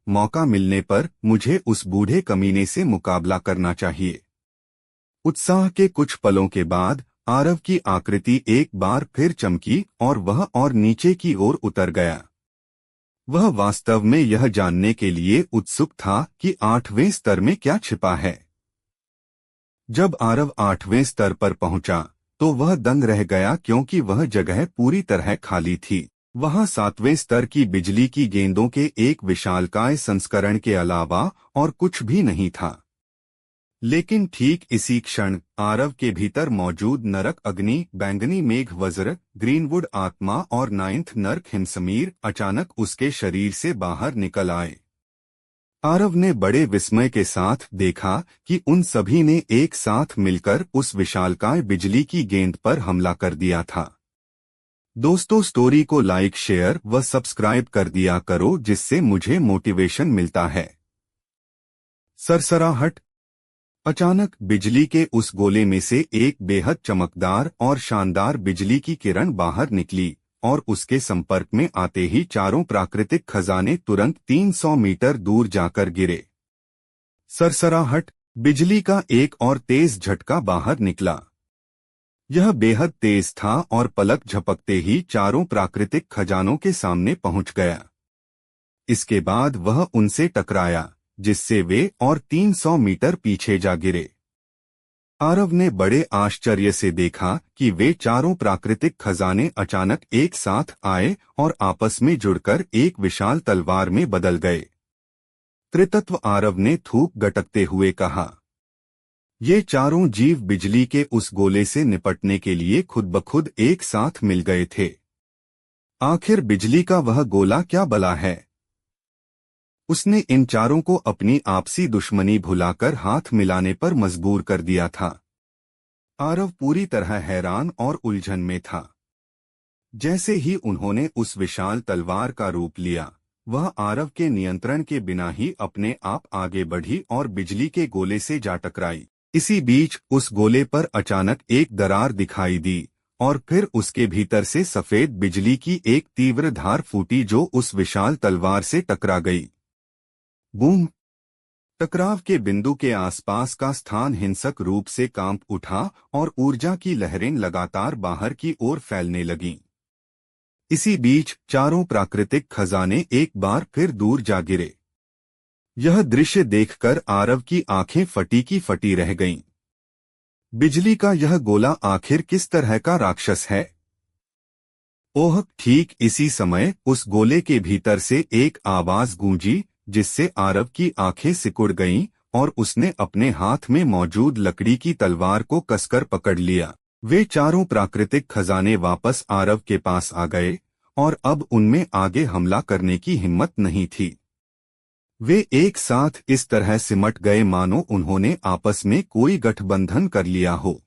मौका मिलने पर मुझे उस बूढ़े कमीने से मुकाबला करना चाहिए। उत्साह के कुछ पलों के बाद आरव की आकृति एक बार फिर चमकी और वह और नीचे की ओर उतर गया। वह वास्तव में यह जानने के लिए उत्सुक था कि 8वें स्तर में क्या छिपा है। जब आरव 8वें स्तर पर पहुंचा तो वह दंग रह गया, क्योंकि वह जगह पूरी तरह खाली थी। वहां 7वें स्तर की बिजली की गेंदों के एक विशालकाय संस्करण के अलावा और कुछ भी नहीं था। लेकिन ठीक इसी क्षण आरव के भीतर मौजूद नरक अग्नि, बैंगनी मेघ वज्र, ग्रीनवुड आत्मा और 9th नर्क हिमसमीर अचानक उसके शरीर से बाहर निकल आए। आरव ने बड़े विस्मय के साथ देखा कि उन सभी ने एक साथ मिलकर उस विशालकाय बिजली की गेंद पर हमला कर दिया था। दोस्तों, स्टोरी को लाइक, शेयर व सब्सक्राइब कर दिया करो, जिससे मुझे मोटिवेशन मिलता है। सरसराहट अचानक बिजली के उस गोले में से एक बेहद चमकदार और शानदार बिजली की किरण बाहर निकली और उसके संपर्क में आते ही चारों प्राकृतिक खजाने तुरंत 300 मीटर दूर जाकर गिरे। सरसराहट, बिजली का एक और तेज झटका बाहर निकला। यह बेहद तेज था और पलक झपकते ही चारों प्राकृतिक खजानों के सामने पहुंच गया। इसके बाद वह उनसे टकराया, जिससे वे और 300 मीटर पीछे जा गिरे। आरव ने बड़े आश्चर्य से देखा कि वे चारों प्राकृतिक खजाने अचानक एक साथ आए और आपस में जुड़कर एक विशाल तलवार में बदल गए। त्रितत्व, आरव ने थूक गटकते हुए कहा। ये चारों जीव बिजली के उस गोले से निपटने के लिए खुद ब खुद एक साथ मिल गए थे। आखिर बिजली का वह गोला क्या बला है? उसने इन चारों को अपनी आपसी दुश्मनी भुलाकर हाथ मिलाने पर मजबूर कर दिया था। आरव पूरी तरह हैरान और उलझन में था। जैसे ही उन्होंने उस विशाल तलवार का रूप लिया, वह आरव के नियंत्रण के बिना ही अपने आप आगे बढ़ी और बिजली के गोले से जा टकराई। इसी बीच उस गोले पर अचानक एक दरार दिखाई दी और फिर उसके भीतर से सफेद बिजली की एक तीव्र धार फूटी जो उस विशाल तलवार से टकरा गई। बूम! टकराव के बिंदु के आसपास का स्थान हिंसक रूप से कांप उठा और ऊर्जा की लहरें लगातार बाहर की ओर फैलने लगीं। इसी बीच चारों प्राकृतिक खजाने एक बार फिर दूर जा गिरे। यह दृश्य देखकर आरव की आंखें फटी की फटी रह गईं। बिजली का यह गोला आखिर किस तरह का राक्षस है? ओह! ठीक इसी समय उस गोले के भीतर से एक आवाज गूंजी, जिससे आरव की आंखें सिकुड़ गईं और उसने अपने हाथ में मौजूद लकड़ी की तलवार को कसकर पकड़ लिया। वे चारों प्राकृतिक खजाने वापस आरव के पास आ गए और अब उनमें आगे हमला करने की हिम्मत नहीं थी। वे एक साथ इस तरह सिमट गए मानो उन्होंने आपस में कोई गठबंधन कर लिया हो।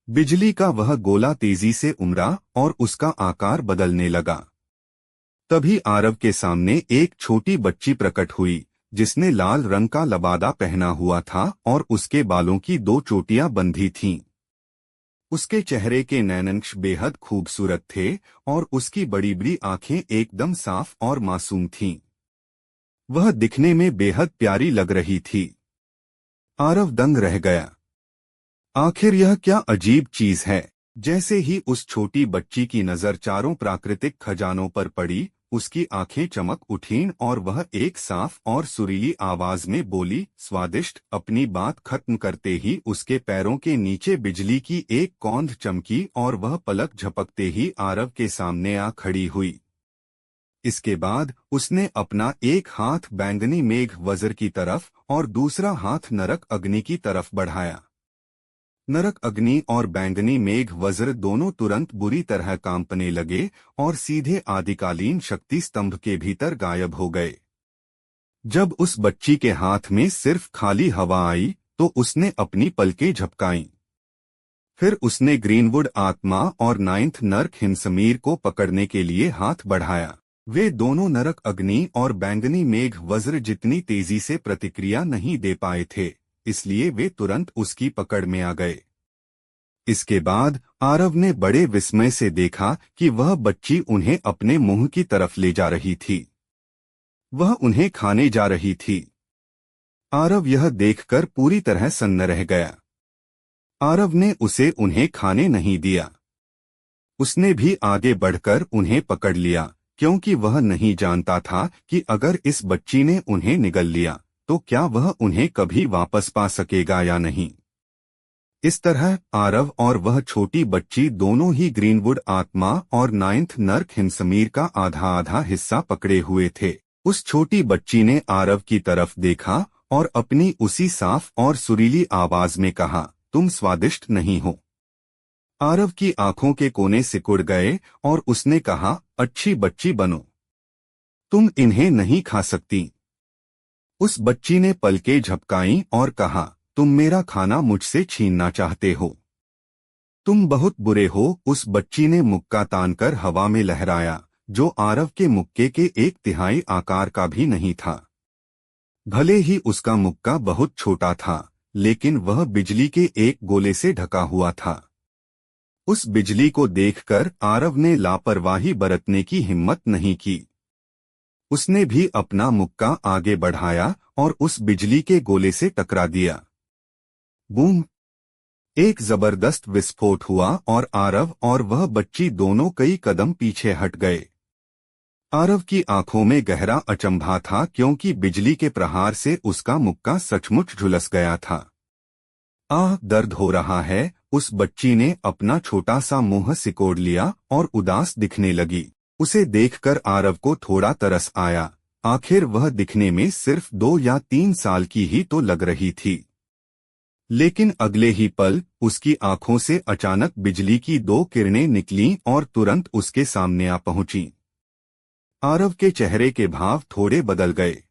बिजली का वह गोला तेजी से उमड़ा और उसका आकार बदलने लगा। तभी आरव के सामने एक छोटी बच्ची प्रकट हुई, जिसने लाल रंग का लबादा पहना हुआ था और उसके बालों की 2 चोटियां बंधी थीं। उसके चेहरे के नैनांश बेहद खूबसूरत थे और उसकी बड़ी बड़ी आंखें एकदम साफ और मासूम थीं। वह दिखने में बेहद प्यारी लग रही थी। आरव दंग रह गया। आखिर यह क्या अजीब चीज है? जैसे ही उस छोटी बच्ची की नजर चारों प्राकृतिक खजानों पर पड़ी, उसकी आंखें चमक उठीं और वह एक साफ और सुरीली आवाज में बोली, स्वादिष्ट। अपनी बात खत्म करते ही उसके पैरों के नीचे बिजली की एक कौंध चमकी और वह पलक झपकते ही आरव के सामने आ खड़ी हुई। इसके बाद उसने अपना एक हाथ बैंगनी मेघ वज्र की तरफ और दूसरा हाथ नरक अग्नि की तरफ बढ़ाया। नरक अग्नि और बैंगनी मेघ वज्र दोनों तुरंत बुरी तरह कांपने लगे और सीधे आदिकालीन शक्ति स्तंभ के भीतर गायब हो गए। जब उस बच्ची के हाथ में सिर्फ खाली हवा आई तो उसने अपनी पलकें झपकाईं। फिर उसने ग्रीनवुड आत्मा और 9th नर्क हिमसमीर को पकड़ने के लिए हाथ बढ़ाया। वे दोनों नरक अग्नि और बैंगनी मेघ वज्र जितनी तेजी से प्रतिक्रिया नहीं दे पाए थे, इसलिए वे तुरंत उसकी पकड़ में आ गए। इसके बाद आरव ने बड़े विस्मय से देखा कि वह बच्ची उन्हें अपने मुंह की तरफ ले जा रही थी। वह उन्हें खाने जा रही थी। आरव यह देखकर पूरी तरह सन्न रह गया। आरव ने उसे उन्हें खाने नहीं दिया। उसने भी आगे बढ़कर उन्हें पकड़ लिया, क्योंकि वह नहीं जानता था कि अगर इस बच्ची ने उन्हें निगल लिया तो क्या वह उन्हें कभी वापस पा सकेगा या नहीं। इस तरह आरव और वह छोटी बच्ची दोनों ही ग्रीनवुड आत्मा और 9th नर्क हिमसमीर का आधा आधा हिस्सा पकड़े हुए थे। उस छोटी बच्ची ने आरव की तरफ देखा और अपनी उसी साफ और सुरीली आवाज में कहा, तुम स्वादिष्ट नहीं हो। आरव की आंखों के कोने सिकुड़ गए और उसने कहा, अच्छी बच्ची बनो। तुम इन्हें नहीं खा सकती। उस बच्ची ने पलकें झपकाईं और कहा, तुम मेरा खाना मुझसे छीनना चाहते हो। तुम बहुत बुरे हो। उस बच्ची ने मुक्का तानकर हवा में लहराया, जो आरव के मुक्के के 1/3 आकार का भी नहीं था। भले ही उसका मुक्का बहुत छोटा था, लेकिन वह बिजली के एक गोले से ढका हुआ था। उस बिजली को देखकर आरव ने लापरवाही बरतने की हिम्मत नहीं की। उसने भी अपना मुक्का आगे बढ़ाया और उस बिजली के गोले से टकरा दिया। बूम! एक जबरदस्त विस्फोट हुआ और आरव और वह बच्ची दोनों कई कदम पीछे हट गए। आरव की आंखों में गहरा अचंभा था क्योंकि बिजली के प्रहार से उसका मुक्का सचमुच झुलस गया था। आह, दर्द हो रहा है। उस बच्ची ने अपना छोटा सा मुंह सिकोड़ लिया और उदास दिखने लगी। उसे देखकर आरव को थोड़ा तरस आया। आखिर वह दिखने में सिर्फ 2 या 3 साल की ही तो लग रही थी। लेकिन अगले ही पल उसकी आंखों से अचानक बिजली की 2 किरणें निकलीं और तुरंत उसके सामने आ पहुंचीं। आरव के चेहरे के भाव थोड़े बदल गए।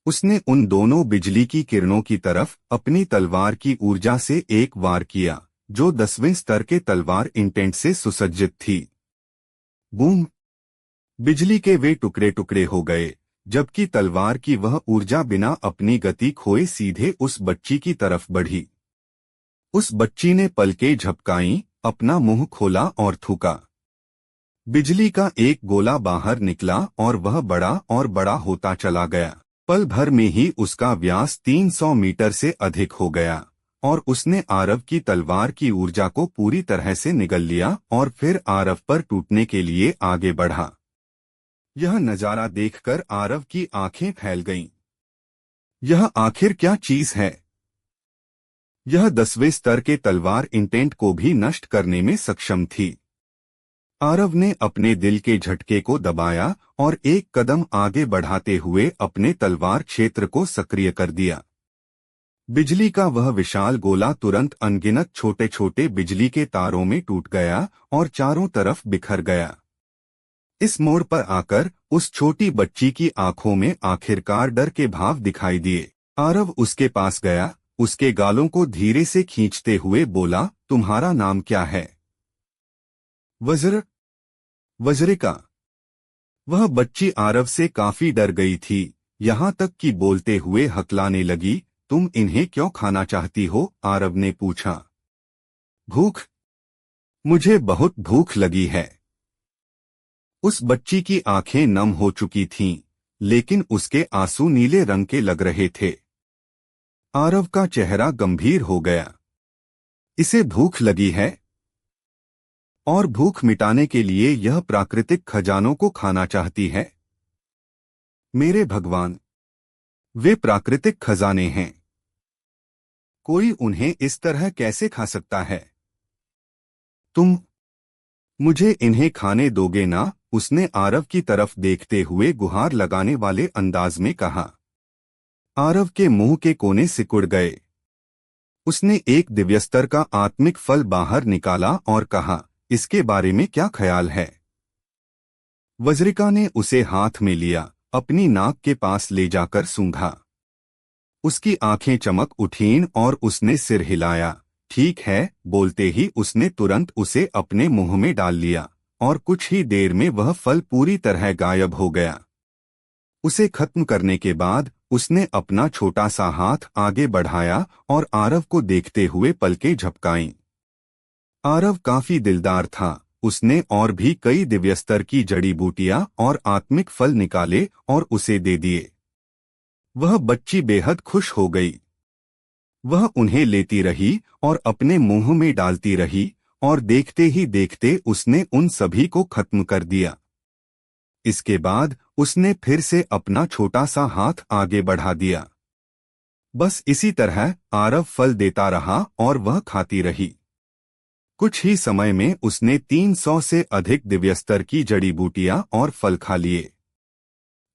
उसने उन दोनों बिजली की किरणों की तरफ अपनी तलवार की ऊर्जा से एक वार किया, जो 10वें स्तर के तलवार इंटेंट से सुसज्जित थी। बूम! बिजली के वे टुकड़े टुकड़े हो गए, जबकि तलवार की वह ऊर्जा बिना अपनी गति खोए सीधे उस बच्ची की तरफ बढ़ी। उस बच्ची ने पलकें झपकाईं, अपना मुंह खोला और थूका। बिजली का एक गोला बाहर निकला और वह बड़ा और बड़ा होता चला गया। पल भर में ही उसका व्यास 300 मीटर से अधिक हो गया और उसने आरव की तलवार की ऊर्जा को पूरी तरह से निगल लिया और फिर आरव पर टूटने के लिए आगे बढ़ा। यह नजारा देखकर आरव की आंखें फैल गईं। यह आखिर क्या चीज है? यह 10वें स्तर के तलवार इंटेंट को भी नष्ट करने में सक्षम थी। आरव ने अपने दिल के झटके को दबाया और एक कदम आगे बढ़ाते हुए अपने तलवार क्षेत्र को सक्रिय कर दिया। बिजली का वह विशाल गोला तुरंत अनगिनत छोटे छोटे बिजली के तारों में टूट गया और चारों तरफ बिखर गया। इस मोड़ पर आकर उस छोटी बच्ची की आंखों में आखिरकार डर के भाव दिखाई दिए। आरव उसके पास गया, उसके गालों को धीरे से खींचते हुए बोला, तुम्हारा नाम क्या है? वज्रिका। वह बच्ची आरव से काफी डर गई थी, यहाँ तक कि बोलते हुए हकलाने लगी। तुम इन्हें क्यों खाना चाहती हो? आरव ने पूछा। भूख, मुझे बहुत भूख लगी है। उस बच्ची की आंखें नम हो चुकी थीं, लेकिन उसके आंसू नीले रंग के लग रहे थे। आरव का चेहरा गंभीर हो गया। इसे भूख लगी है और भूख मिटाने के लिए यह प्राकृतिक खजानों को खाना चाहती है। मेरे भगवान, वे प्राकृतिक खजाने हैं। कोई उन्हें इस तरह कैसे खा सकता है? तुम मुझे इन्हें खाने दोगे ना? उसने आरव की तरफ देखते हुए गुहार लगाने वाले अंदाज में कहा। आरव के मुंह के कोने सिकुड़ गए। उसने एक दिव्यस्तर का आत्मिक फल बाहर निकाला और कहा, इसके बारे में क्या ख्याल है? वज्रिका ने उसे हाथ में लिया, अपनी नाक के पास ले जाकर सूंघा। उसकी आंखें चमक उठीं और उसने सिर हिलाया। ठीक है, बोलते ही उसने तुरंत उसे अपने मुंह में डाल लिया और कुछ ही देर में वह फल पूरी तरह गायब हो गया। उसे खत्म करने के बाद उसने अपना छोटा सा हाथ आगे बढ़ाया और आरव को देखते हुए पलकें झपकाईं। आरव काफी दिलदार था। उसने और भी कई दिव्यस्तर की जड़ी बूटियां और आत्मिक फल निकाले और उसे दे दिए। वह बच्ची बेहद खुश हो गई। वह उन्हें लेती रही और अपने मुंह में डालती रही और देखते ही देखते उसने उन सभी को खत्म कर दिया। इसके बाद उसने फिर से अपना छोटा सा हाथ आगे बढ़ा दिया। बस इसी तरह आरव फल देता रहा और वह खाती रही। कुछ ही समय में उसने 300 से अधिक दिव्यस्तर की जड़ी बूटियां और फल खा लिए।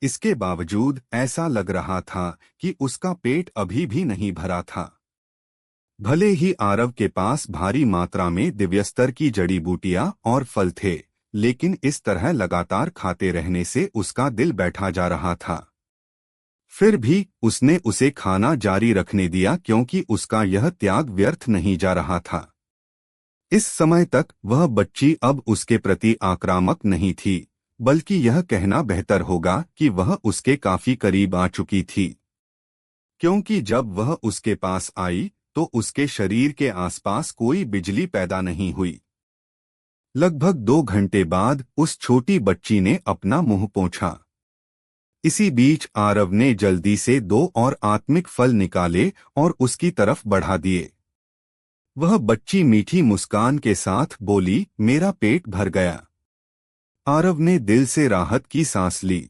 इसके बावजूद ऐसा लग रहा था कि उसका पेट अभी भी नहीं भरा था। भले ही आरव के पास भारी मात्रा में दिव्यस्तर की जड़ी बूटियां और फल थे, लेकिन इस तरह लगातार खाते रहने से उसका दिल बैठा जा रहा था। फिर भी उसने उसे खाना जारी रखने दिया क्योंकि उसका यह त्याग व्यर्थ नहीं जा रहा था। इस समय तक वह बच्ची अब उसके प्रति आक्रामक नहीं थी, बल्कि यह कहना बेहतर होगा कि वह उसके काफी करीब आ चुकी थी। क्योंकि जब वह उसके पास आई तो उसके शरीर के आसपास कोई बिजली पैदा नहीं हुई। लगभग 2 घंटे बाद उस छोटी बच्ची ने अपना मुंह पोंछा। इसी बीच आरव ने जल्दी से 2 और आत्मिक फल निकाले और उसकी तरफ बढ़ा दिए। वह बच्ची मीठी मुस्कान के साथ बोली, मेरा पेट भर गया। आरव ने दिल से राहत की सांस ली।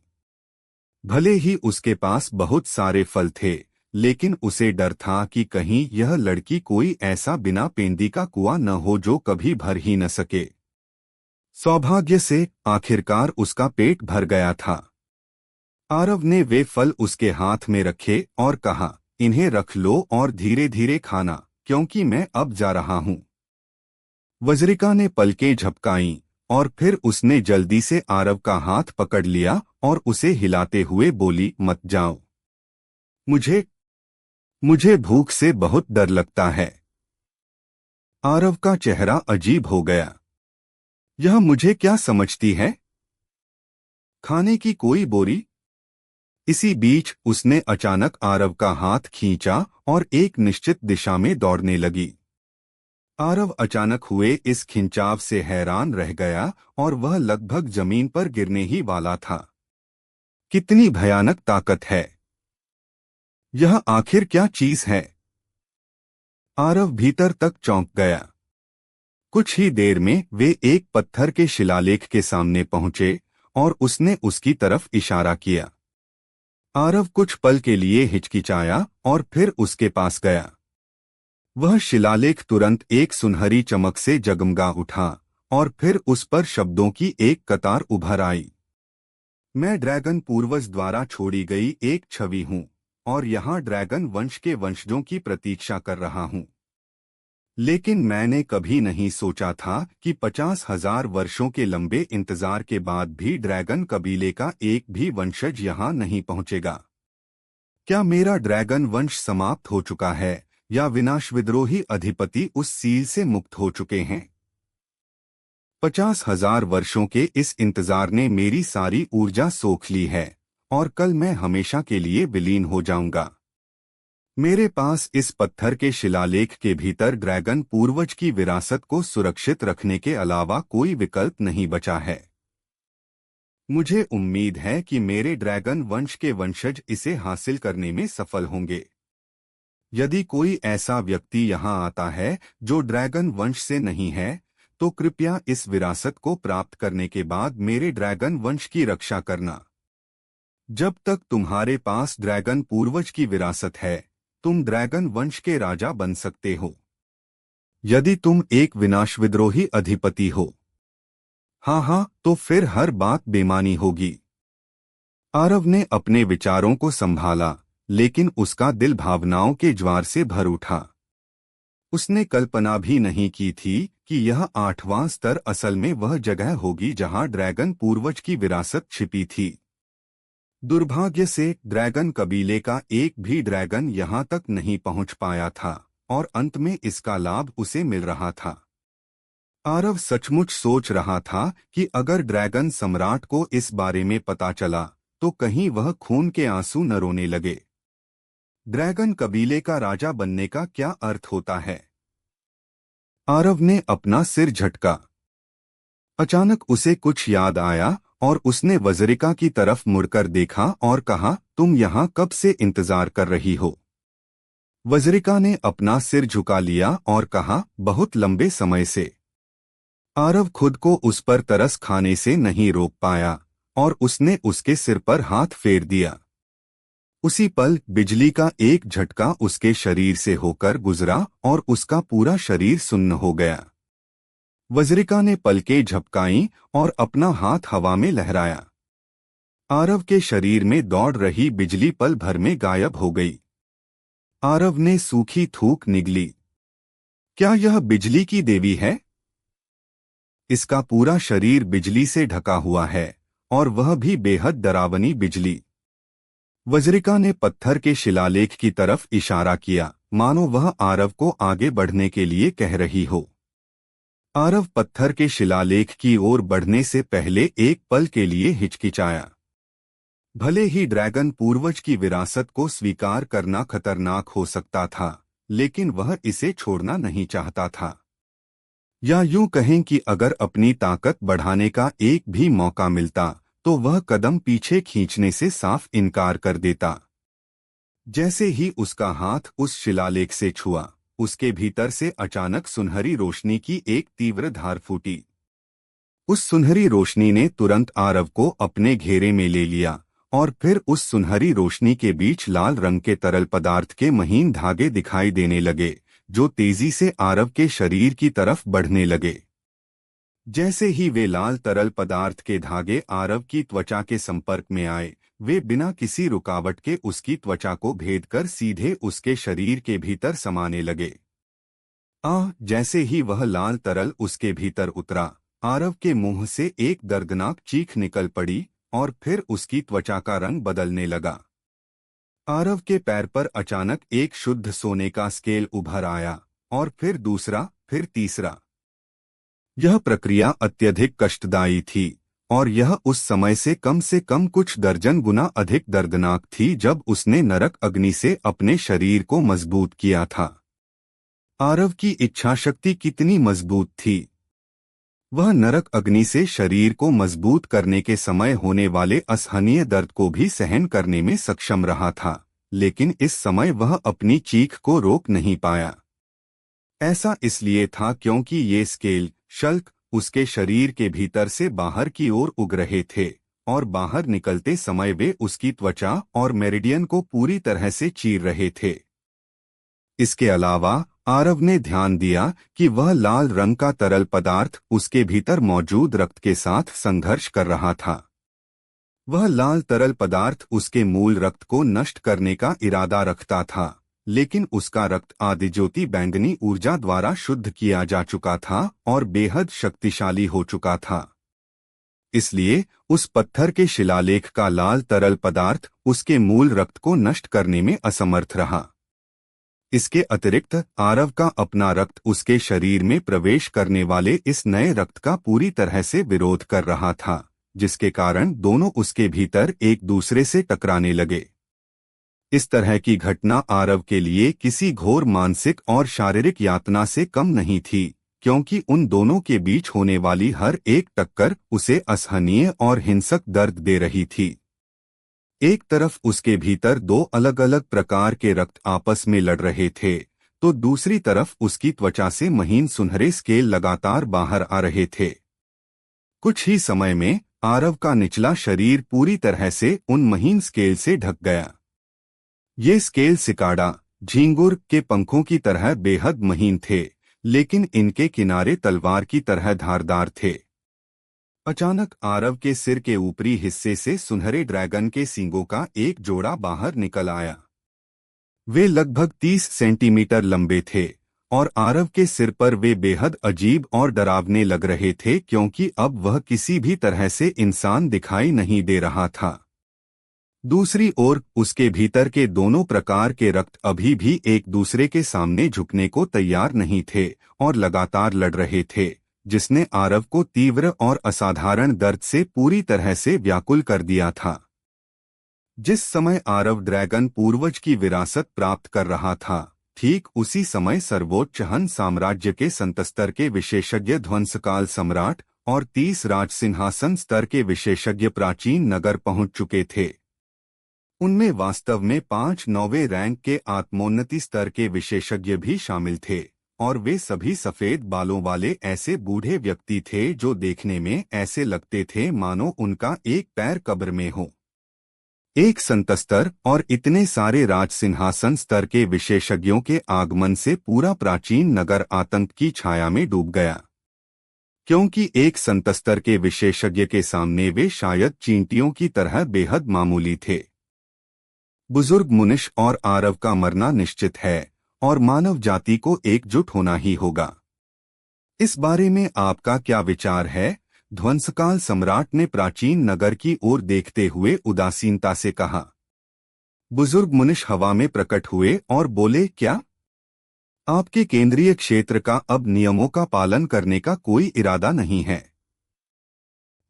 भले ही उसके पास बहुत सारे फल थे, लेकिन उसे डर था कि कहीं यह लड़की कोई ऐसा बिना पेंदी का कुआं न हो जो कभी भर ही न सके। सौभाग्य से आखिरकार उसका पेट भर गया था। आरव ने वे फल उसके हाथ में रखे और कहा, इन्हें रख लो और धीरे धीरे खाना, क्योंकि मैं अब जा रहा हूं। वज्रिका ने पलकें झपकाईं और फिर उसने जल्दी से आरव का हाथ पकड़ लिया और उसे हिलाते हुए बोली, मत जाओ। मुझे भूख से बहुत डर लगता है। आरव का चेहरा अजीब हो गया। यह मुझे क्या समझती है? खाने की कोई बोरी? इसी बीच उसने अचानक आरव का हाथ खींचा और एक निश्चित दिशा में दौड़ने लगी। आरव अचानक हुए इस खिंचाव से हैरान रह गया और वह लगभग जमीन पर गिरने ही वाला था। कितनी भयानक ताकत है! यह आखिर क्या चीज है? आरव भीतर तक चौंक गया। कुछ ही देर में वे एक पत्थर के शिलालेख के सामने पहुंचे और उसने उसकी तरफ इशारा किया। आरव कुछ पल के लिए हिचकिचाया और फिर उसके पास गया। वह शिलालेख तुरंत एक सुनहरी चमक से जगमगा उठा और फिर उस पर शब्दों की एक कतार उभर आई। मैं ड्रैगन पूर्वज द्वारा छोड़ी गई एक छवि हूं और यहाँ ड्रैगन वंश के वंशजों की प्रतीक्षा कर रहा हूं। लेकिन मैंने कभी नहीं सोचा था कि 50,000 वर्षों के लंबे इंतजार के बाद भी ड्रैगन कबीले का एक भी वंशज यहाँ नहीं पहुंचेगा। क्या मेरा ड्रैगन वंश समाप्त हो चुका है या विनाश विद्रोही अधिपति उस सील से मुक्त हो चुके हैं? 50,000 वर्षों के इस इंतजार ने मेरी सारी ऊर्जा सोख ली है और कल मैं हमेशा के लिए विलीन हो जाऊंगा। मेरे पास इस पत्थर के शिलालेख के भीतर ड्रैगन पूर्वज की विरासत को सुरक्षित रखने के अलावा कोई विकल्प नहीं बचा है। मुझे उम्मीद है कि मेरे ड्रैगन वंश के वंशज इसे हासिल करने में सफल होंगे। यदि कोई ऐसा व्यक्ति यहाँ आता है जो ड्रैगन वंश से नहीं है, तो कृपया इस विरासत को प्राप्त करने के बाद मेरे ड्रैगन वंश की रक्षा करना। जब तक तुम्हारे पास ड्रैगन पूर्वज की विरासत है, तुम ड्रैगन वंश के राजा बन सकते हो। यदि तुम एक विनाश विद्रोही अधिपति हो, हाँ, तो फिर हर बात बेमानी होगी। आरव ने अपने विचारों को संभाला, लेकिन उसका दिल भावनाओं के ज्वार से भर उठा। उसने कल्पना भी नहीं की थी कि यह 8वां स्तर असल में वह जगह होगी जहां ड्रैगन पूर्वज की विरासत छिपी थी। दुर्भाग्य से ड्रैगन कबीले का एक भी ड्रैगन यहां तक नहीं पहुंच पाया था और अंत में इसका लाभ उसे मिल रहा था। आरव सचमुच सोच रहा था कि अगर ड्रैगन सम्राट को इस बारे में पता चला तो कहीं वह खून के आंसू न रोने लगे। ड्रैगन कबीले का राजा बनने का क्या अर्थ होता है? आरव ने अपना सिर झटका। अचानक उसे कुछ याद आया और उसने वज्रिका की तरफ मुड़कर देखा और कहा, तुम यहाँ कब से इंतजार कर रही हो? वज्रिका ने अपना सिर झुका लिया और कहा, बहुत लंबे समय से। आरव खुद को उस पर तरस खाने से नहीं रोक पाया और उसने उसके सिर पर हाथ फेर दिया। उसी पल बिजली का एक झटका उसके शरीर से होकर गुजरा और उसका पूरा शरीर सुन्न हो गया। वज्रिका ने पलकें झपकाईं और अपना हाथ हवा में लहराया। आरव के शरीर में दौड़ रही बिजली पल भर में गायब हो गई। आरव ने सूखी थूक निगली। क्या यह बिजली की देवी है? इसका पूरा शरीर बिजली से ढका हुआ है और वह भी बेहद डरावनी बिजली। वज्रिका ने पत्थर के शिलालेख की तरफ इशारा किया, मानो वह आरव को आगे बढ़ने के लिए कह रही हो। आरव पत्थर के शिलालेख की ओर बढ़ने से पहले एक पल के लिए हिचकिचाया। भले ही ड्रैगन पूर्वज की विरासत को स्वीकार करना खतरनाक हो सकता था, लेकिन वह इसे छोड़ना नहीं चाहता था। या यूं कहें कि अगर अपनी ताकत बढ़ाने का एक भी मौका मिलता तो वह कदम पीछे खींचने से साफ इनकार कर देता। जैसे ही उसका हाथ उस शिलालेख से छुआ, उसके भीतर से अचानक सुनहरी रोशनी की एक तीव्र धार फूटी। उस सुनहरी रोशनी ने तुरंत आरव को अपने घेरे में ले लिया, और फिर उस सुनहरी रोशनी के बीच लाल रंग के तरल पदार्थ के महीन धागे दिखाई देने लगे, जो तेजी से आरव के शरीर की तरफ बढ़ने लगे। जैसे ही वे लाल तरल पदार्थ के धागे आरव की त्वचा के संपर्क में आए, वे बिना किसी रुकावट के उसकी त्वचा को भेदकर सीधे उसके शरीर के भीतर समाने लगे। जैसे ही वह लाल तरल उसके भीतर उतरा, आरव के मुंह से एक दर्दनाक चीख निकल पड़ी और फिर उसकी त्वचा का रंग बदलने लगा। आरव के पैर पर अचानक एक शुद्ध सोने का स्केल उभर आया, और फिर दूसरा, फिर तीसरा। यह प्रक्रिया अत्यधिक कष्टदायी थी, और यह उस समय से कम कुछ दर्जन गुना अधिक दर्दनाक थी जब उसने नरक अग्नि से अपने शरीर को मजबूत किया था। आरव की इच्छाशक्ति कितनी मजबूत थी! वह नरक अग्नि से शरीर को मजबूत करने के समय होने वाले असहनीय दर्द को भी सहन करने में सक्षम रहा था, लेकिन इस समय वह अपनी चीख को रोक नहीं पाया। ऐसा इसलिए था क्योंकि ये स्केल, शल्क, उसके शरीर के भीतर से बाहर की ओर उग रहे थे, और बाहर निकलते समय वे उसकी त्वचा और मेरिडियन को पूरी तरह से चीर रहे थे। इसके अलावा आरव ने ध्यान दिया कि वह लाल रंग का तरल पदार्थ उसके भीतर मौजूद रक्त के साथ संघर्ष कर रहा था। वह लाल तरल पदार्थ उसके मूल रक्त को नष्ट करने का इरादा रखता था, लेकिन उसका रक्त आदिज्योति बैंगनी ऊर्जा द्वारा शुद्ध किया जा चुका था और बेहद शक्तिशाली हो चुका था। इसलिए उस पत्थर के शिलालेख का लाल तरल पदार्थ उसके मूल रक्त को नष्ट करने में असमर्थ रहा। इसके अतिरिक्त आरव का अपना रक्त उसके शरीर में प्रवेश करने वाले इस नए रक्त का पूरी तरह से विरोध कर रहा था, जिसके कारण दोनों उसके भीतर एक दूसरे से टकराने लगे। इस तरह की घटना आरव के लिए किसी घोर मानसिक और शारीरिक यातना से कम नहीं थी, क्योंकि उन दोनों के बीच होने वाली हर एक टक्कर उसे असहनीय और हिंसक दर्द दे रही थी। एक तरफ उसके भीतर दो अलग अलग प्रकार के रक्त आपस में लड़ रहे थे, तो दूसरी तरफ उसकी त्वचा से महीन सुनहरे स्केल लगातार बाहर आ रहे थे। कुछ ही समय में आरव का निचला शरीर पूरी तरह से उन महीन स्केल से ढक गया। ये स्केल सिकाड़ा, झींगुर के पंखों की तरह बेहद महीन थे, लेकिन इनके किनारे तलवार की तरह धारदार थे। अचानक आरव के सिर के ऊपरी हिस्से से सुनहरे ड्रैगन के सींगों का एक जोड़ा बाहर निकल आया। वे लगभग 30 सेंटीमीटर लंबे थे, और आरव के सिर पर वे बेहद अजीब और डरावने लग रहे थे, क्योंकि अब वह किसी भी तरह से इंसान दिखाई नहीं दे रहा था। दूसरी ओर उसके भीतर के दोनों प्रकार के रक्त अभी भी एक दूसरे के सामने झुकने को तैयार नहीं थे और लगातार लड़ रहे थे, जिसने आरव को तीव्र और असाधारण दर्द से पूरी तरह से व्याकुल कर दिया था। जिस समय आरव ड्रैगन पूर्वज की विरासत प्राप्त कर रहा था, ठीक उसी समय सर्वोच्च हन साम्राज्य के संतस्तर के विशेषज्ञ ध्वंसकाल सम्राट और 30 राज सिंहासन स्तर के विशेषज्ञ प्राचीन नगर पहुंच चुके थे। उनमें वास्तव में 5 रैंक के आत्मोन्नति स्तर के विशेषज्ञ भी शामिल थे, और वे सभी सफेद बालों वाले ऐसे बूढ़े व्यक्ति थे जो देखने में ऐसे लगते थे मानो उनका एक पैर कब्र में हो। एक संतस्तर और इतने सारे राज सिंहासन स्तर के विशेषज्ञों के आगमन से पूरा प्राचीन नगर आतंक की छाया में डूब गया, क्योंकि एक संतस्तर के विशेषज्ञ के सामने वे शायद चींटियों की तरह बेहद मामूली थे। बुजुर्ग मुनिश और आरव का मरना निश्चित है, और मानव जाति को एकजुट होना ही होगा। इस बारे में आपका क्या विचार है? ध्वंसकाल सम्राट ने प्राचीन नगर की ओर देखते हुए उदासीनता से कहा। बुजुर्ग मुनिश हवा में प्रकट हुए और बोले, क्या आपके केंद्रीय क्षेत्र का अब नियमों का पालन करने का कोई इरादा नहीं है?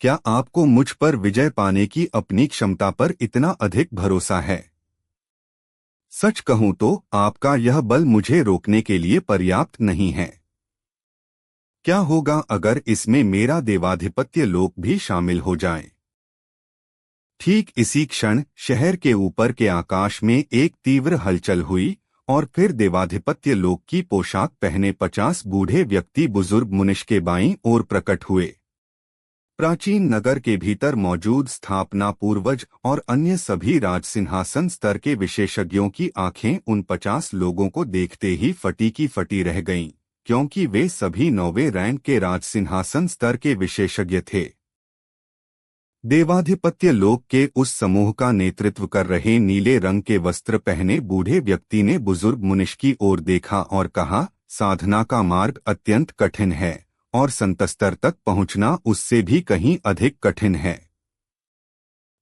क्या आपको मुझ पर विजय पाने की अपनी क्षमता पर इतना अधिक भरोसा है? सच कहूं तो आपका यह बल मुझे रोकने के लिए पर्याप्त नहीं है। क्या होगा अगर इसमें मेरा देवाधिपत्य लोक भी शामिल हो जाए? ठीक इसी क्षण शहर के ऊपर के आकाश में एक तीव्र हलचल हुई और फिर देवाधिपत्य लोक की पोशाक पहने 50 बूढ़े व्यक्ति बुजुर्ग मुनिश के बाईं ओर प्रकट हुए। प्राचीन नगर के भीतर मौजूद स्थापना पूर्वज और अन्य सभी राजसिंहासन स्तर के विशेषज्ञों की आंखें उन 50 लोगों को देखते ही फटी की फटी रह गईं, क्योंकि वे सभी 9वें रैंक के राजसिंहासन स्तर के विशेषज्ञ थे। देवाधिपत्य लोक के उस समूह का नेतृत्व कर रहे नीले रंग के वस्त्र पहने बूढ़े व्यक्ति ने बुजुर्ग मुनिश की ओर देखा और कहा, साधना का मार्ग अत्यंत कठिन है और संतस्तर तक पहुंचना उससे भी कहीं अधिक कठिन है।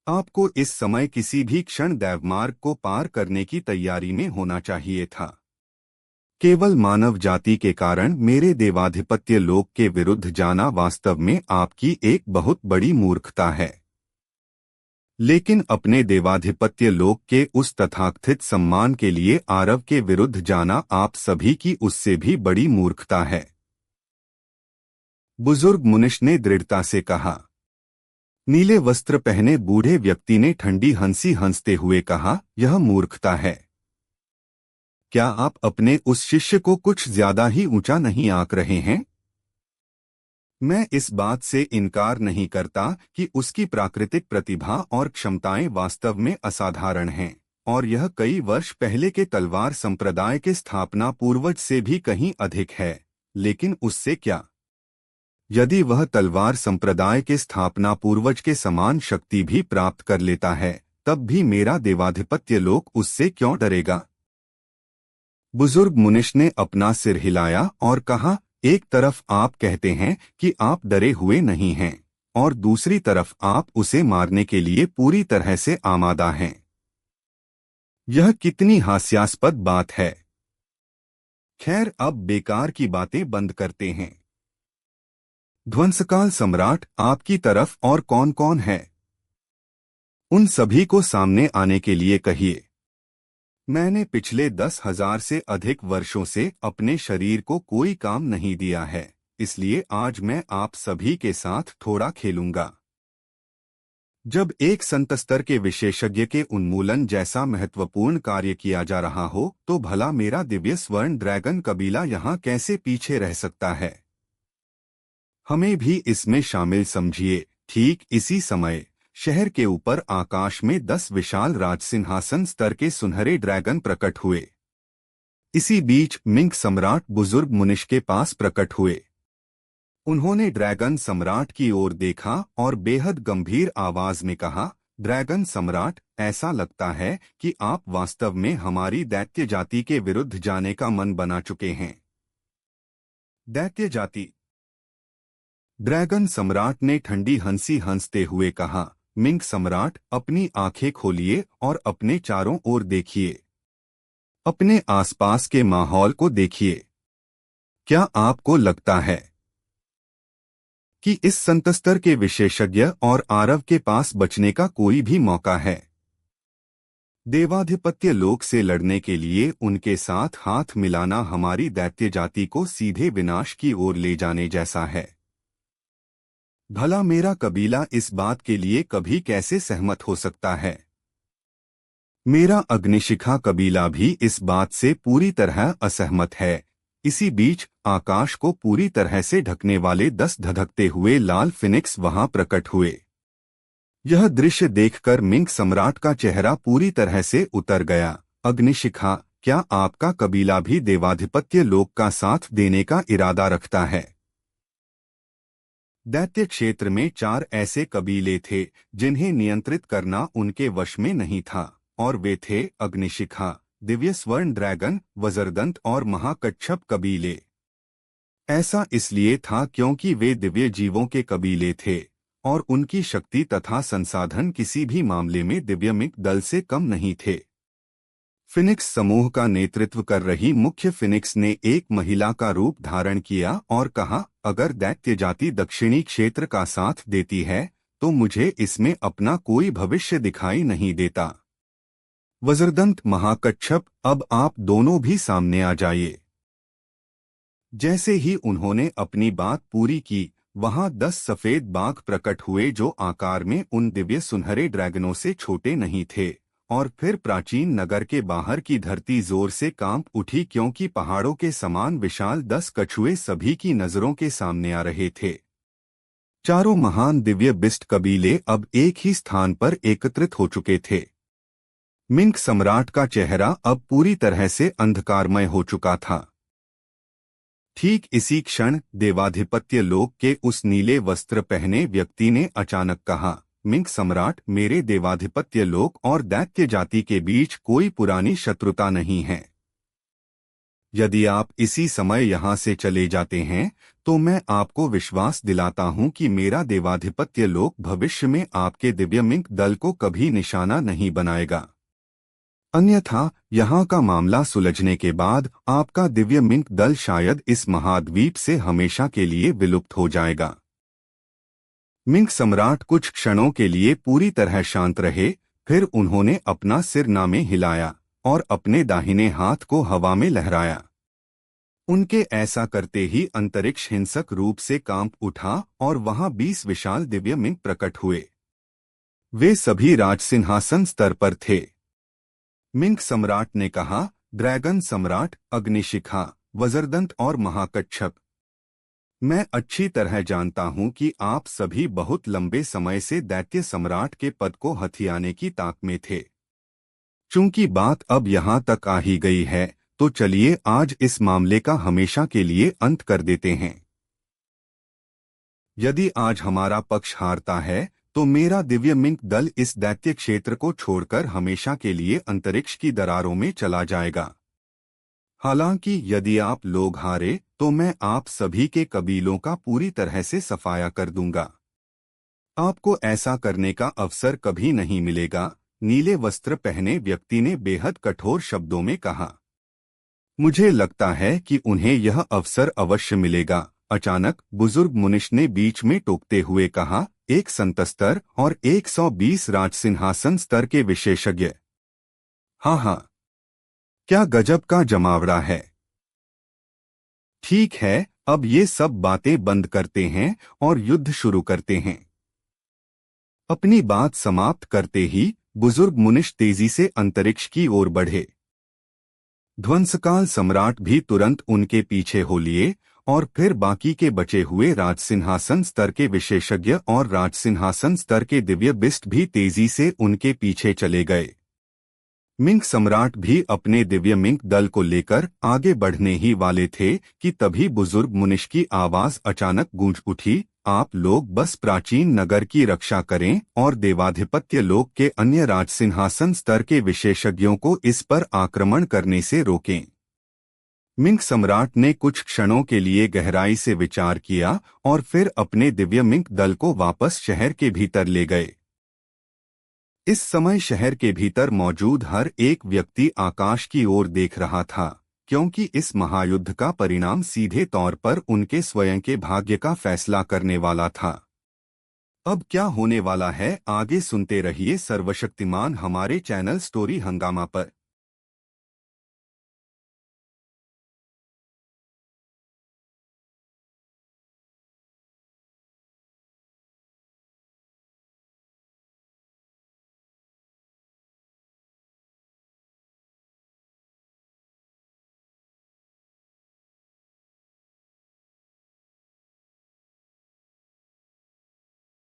आपको इस समय किसी भी क्षण दैवमार्ग को पार करने की तैयारी में होना चाहिए था। केवल मानव जाति के कारण मेरे देवाधिपत्य लोक के विरुद्ध जाना वास्तव में आपकी एक बहुत बड़ी मूर्खता है। लेकिन अपने देवाधिपत्य लोक के उस तथाकथित सम्मान के लिए आरव के विरुद्ध जाना आप सभी की उससे भी बड़ी मूर्खता है। बुजुर्ग मुनिश ने दृढ़ता से कहा। नीले वस्त्र पहने बूढ़े व्यक्ति ने ठंडी हंसी हंसते हुए कहा, यह मूर्खता है। क्या आप अपने उस शिष्य को कुछ ज्यादा ही ऊंचा नहीं आंक रहे हैं? मैं इस बात से इनकार नहीं करता कि उसकी प्राकृतिक प्रतिभा और क्षमताएं वास्तव में असाधारण हैं, और यह कई वर्ष पहले के तलवार संप्रदाय के स्थापना पूर्वज से भी कहीं अधिक है। लेकिन उससे क्या? यदि वह तलवार संप्रदाय के स्थापना पूर्वज के समान शक्ति भी प्राप्त कर लेता है, तब भी मेरा देवाधिपत्य लोक उससे क्यों डरेगा? बुजुर्ग मुनिश ने अपना सिर हिलाया और कहा, एक तरफ आप कहते हैं कि आप डरे हुए नहीं हैं और दूसरी तरफ आप उसे मारने के लिए पूरी तरह से आमादा हैं। यह कितनी हास्यास्पद बात है। खैर, अब बेकार की बातें बंद करते हैं। ध्वंसकाल सम्राट, आपकी तरफ और कौन कौन है? उन सभी को सामने आने के लिए कहिए। मैंने पिछले 10,000 से अधिक वर्षों से अपने शरीर को कोई काम नहीं दिया है, इसलिए आज मैं आप सभी के साथ थोड़ा खेलूंगा। जब एक संतस्तर के विशेषज्ञ के उन्मूलन जैसा महत्वपूर्ण कार्य किया जा रहा हो, तो भला मेरा दिव्य स्वर्ण ड्रैगन कबीला यहाँ कैसे पीछे रह सकता है? हमें भी इसमें शामिल समझिए। ठीक इसी समय शहर के ऊपर आकाश में 10 विशाल राजसिंहासन स्तर के सुनहरे ड्रैगन प्रकट हुए। इसी बीच मिंग सम्राट बुजुर्ग मुनिश के पास प्रकट हुए। उन्होंने ड्रैगन सम्राट की ओर देखा और बेहद गंभीर आवाज में कहा, ड्रैगन सम्राट, ऐसा लगता है कि आप वास्तव में हमारी दैत्य जाति के विरुद्ध जाने का मन बना चुके हैं। दैत्य जाति? ड्रैगन सम्राट ने ठंडी हंसी हंसते हुए कहा, मिंग सम्राट, अपनी आंखें खोलिए और अपने चारों ओर देखिए। अपने आसपास के माहौल को देखिए। क्या आपको लगता है कि इस संतस्तर के विशेषज्ञ और आरव के पास बचने का कोई भी मौका है? देवाधिपत्य लोक से लड़ने के लिए उनके साथ हाथ मिलाना हमारी दैत्य जाति को सीधे विनाश की ओर ले जाने जैसा है। भला मेरा कबीला इस बात के लिए कभी कैसे सहमत हो सकता है? मेरा अग्निशिखा कबीला भी इस बात से पूरी तरह असहमत है। इसी बीच आकाश को पूरी तरह से ढकने वाले 10 धधकते हुए लाल फिनिक्स वहां प्रकट हुए। यह दृश्य देखकर मिंग सम्राट का चेहरा पूरी तरह से उतर गया। अग्निशिखा, क्या आपका कबीला भी देवाधिपत्य लोक का साथ देने का इरादा रखता है? दैत्य क्षेत्र में 4 ऐसे कबीले थे जिन्हें नियंत्रित करना उनके वश में नहीं था, और वे थे अग्निशिखा, दिव्य स्वर्ण ड्रैगन, वज्रदंत और महाकच्छप कबीले। ऐसा इसलिए था क्योंकि वे दिव्य जीवों के कबीले थे और उनकी शक्ति तथा संसाधन किसी भी मामले में दिव्यमिक दल से कम नहीं थे। फिनिक्स समूह का नेतृत्व कर रही मुख्य फिनिक्स ने एक महिला का रूप धारण किया और कहा, अगर दैत्य जाति दक्षिणी क्षेत्र का साथ देती है तो मुझे इसमें अपना कोई भविष्य दिखाई नहीं देता। वज्रदंत महाकच्छप, अब आप दोनों भी सामने आ जाइए। जैसे ही उन्होंने अपनी बात पूरी की, वहां 10 सफेद बाघ प्रकट हुए जो आकार में उन दिव्य सुनहरे ड्रैगनों से छोटे नहीं थे। और फिर प्राचीन नगर के बाहर की धरती जोर से कांप उठी, क्योंकि पहाड़ों के समान विशाल 10 कछुए सभी की नजरों के सामने आ रहे थे। चारों महान दिव्य बिस्ट कबीले अब एक ही स्थान पर एकत्रित हो चुके थे। मिंक सम्राट का चेहरा अब पूरी तरह से अंधकारमय हो चुका था। ठीक इसी क्षण देवाधिपत्य लोक के उस नीले वस्त्र पहने व्यक्ति ने अचानक कहा, मिंक सम्राट, मेरे देवाधिपत्य लोक और दैत्य जाति के बीच कोई पुरानी शत्रुता नहीं है। यदि आप इसी समय यहाँ से चले जाते हैं तो मैं आपको विश्वास दिलाता हूँ कि मेरा देवाधिपत्य लोक भविष्य में आपके दिव्य मिंक दल को कभी निशाना नहीं बनाएगा। अन्यथा यहाँ का मामला सुलझने के बाद आपका दिव्य मिंक दल शायद इस महाद्वीप से हमेशा के लिए विलुप्त हो जाएगा। मिंक सम्राट कुछ क्षणों के लिए पूरी तरह शांत रहे, फिर उन्होंने अपना सिर नामे हिलाया और अपने दाहिने हाथ को हवा में लहराया। उनके ऐसा करते ही अंतरिक्ष हिंसक रूप से कांप उठा और वहां 20 विशाल दिव्य मिंक प्रकट हुए। वे सभी राजसिंहासन स्तर पर थे। मिंक सम्राट ने कहा, ड्रैगन सम्राट, अग्निशिखा, वज्रदंत और महाकच्छप, मैं अच्छी तरह जानता हूं कि आप सभी बहुत लंबे समय से दैत्य सम्राट के पद को हथियाने की ताक में थे। चूंकि बात अब यहां तक आ ही गई है तो चलिए आज इस मामले का हमेशा के लिए अंत कर देते हैं। यदि आज हमारा पक्ष हारता है तो मेरा दिव्य मिंक दल इस दैत्य क्षेत्र को छोड़कर हमेशा के लिए अंतरिक्ष की दरारों में चला जाएगा। हालांकि यदि आप लोग हारे तो मैं आप सभी के कबीलों का पूरी तरह से सफाया कर दूंगा। आपको ऐसा करने का अवसर कभी नहीं मिलेगा, नीले वस्त्र पहने व्यक्ति ने बेहद कठोर शब्दों में कहा। मुझे लगता है कि उन्हें यह अवसर अवश्य मिलेगा, अचानक बुजुर्ग मुनिश ने बीच में टोकते हुए कहा, एक संत स्तर और 120 राजसिंहासन स्तर के विशेषज्ञ। हाँ, क्या गजब का जमावड़ा है। ठीक है, अब ये सब बातें बंद करते हैं और युद्ध शुरू करते हैं। अपनी बात समाप्त करते ही बुजुर्ग मुनिश तेजी से अंतरिक्ष की ओर बढ़े। ध्वंसकाल सम्राट भी तुरंत उनके पीछे हो लिए और फिर बाकी के बचे हुए राजसिंहासन स्तर के विशेषज्ञ और राजसिंहासन स्तर के दिव्य बिस्ट भी तेजी से उनके पीछे चले गए। मिंक सम्राट भी अपने दिव्य मिंक दल को लेकर आगे बढ़ने ही वाले थे कि तभी बुजुर्ग मुनिश की आवाज अचानक गूंज उठी, आप लोग बस प्राचीन नगर की रक्षा करें और देवाधिपत्य लोक के अन्य राजसिंहासन स्तर के विशेषज्ञों को इस पर आक्रमण करने से रोकें। मिंक सम्राट ने कुछ क्षणों के लिए गहराई से विचार किया और फिर अपने दिव्य मिंक दल को वापस शहर के भीतर ले गए। इस समय शहर के भीतर मौजूद हर एक व्यक्ति आकाश की ओर देख रहा था, क्योंकि इस महायुद्ध का परिणाम सीधे तौर पर उनके स्वयं के भाग्य का फैसला करने वाला था। अब क्या होने वाला है आगे सुनते रहिए सर्वशक्तिमान हमारे चैनल स्टोरी हंगामा पर।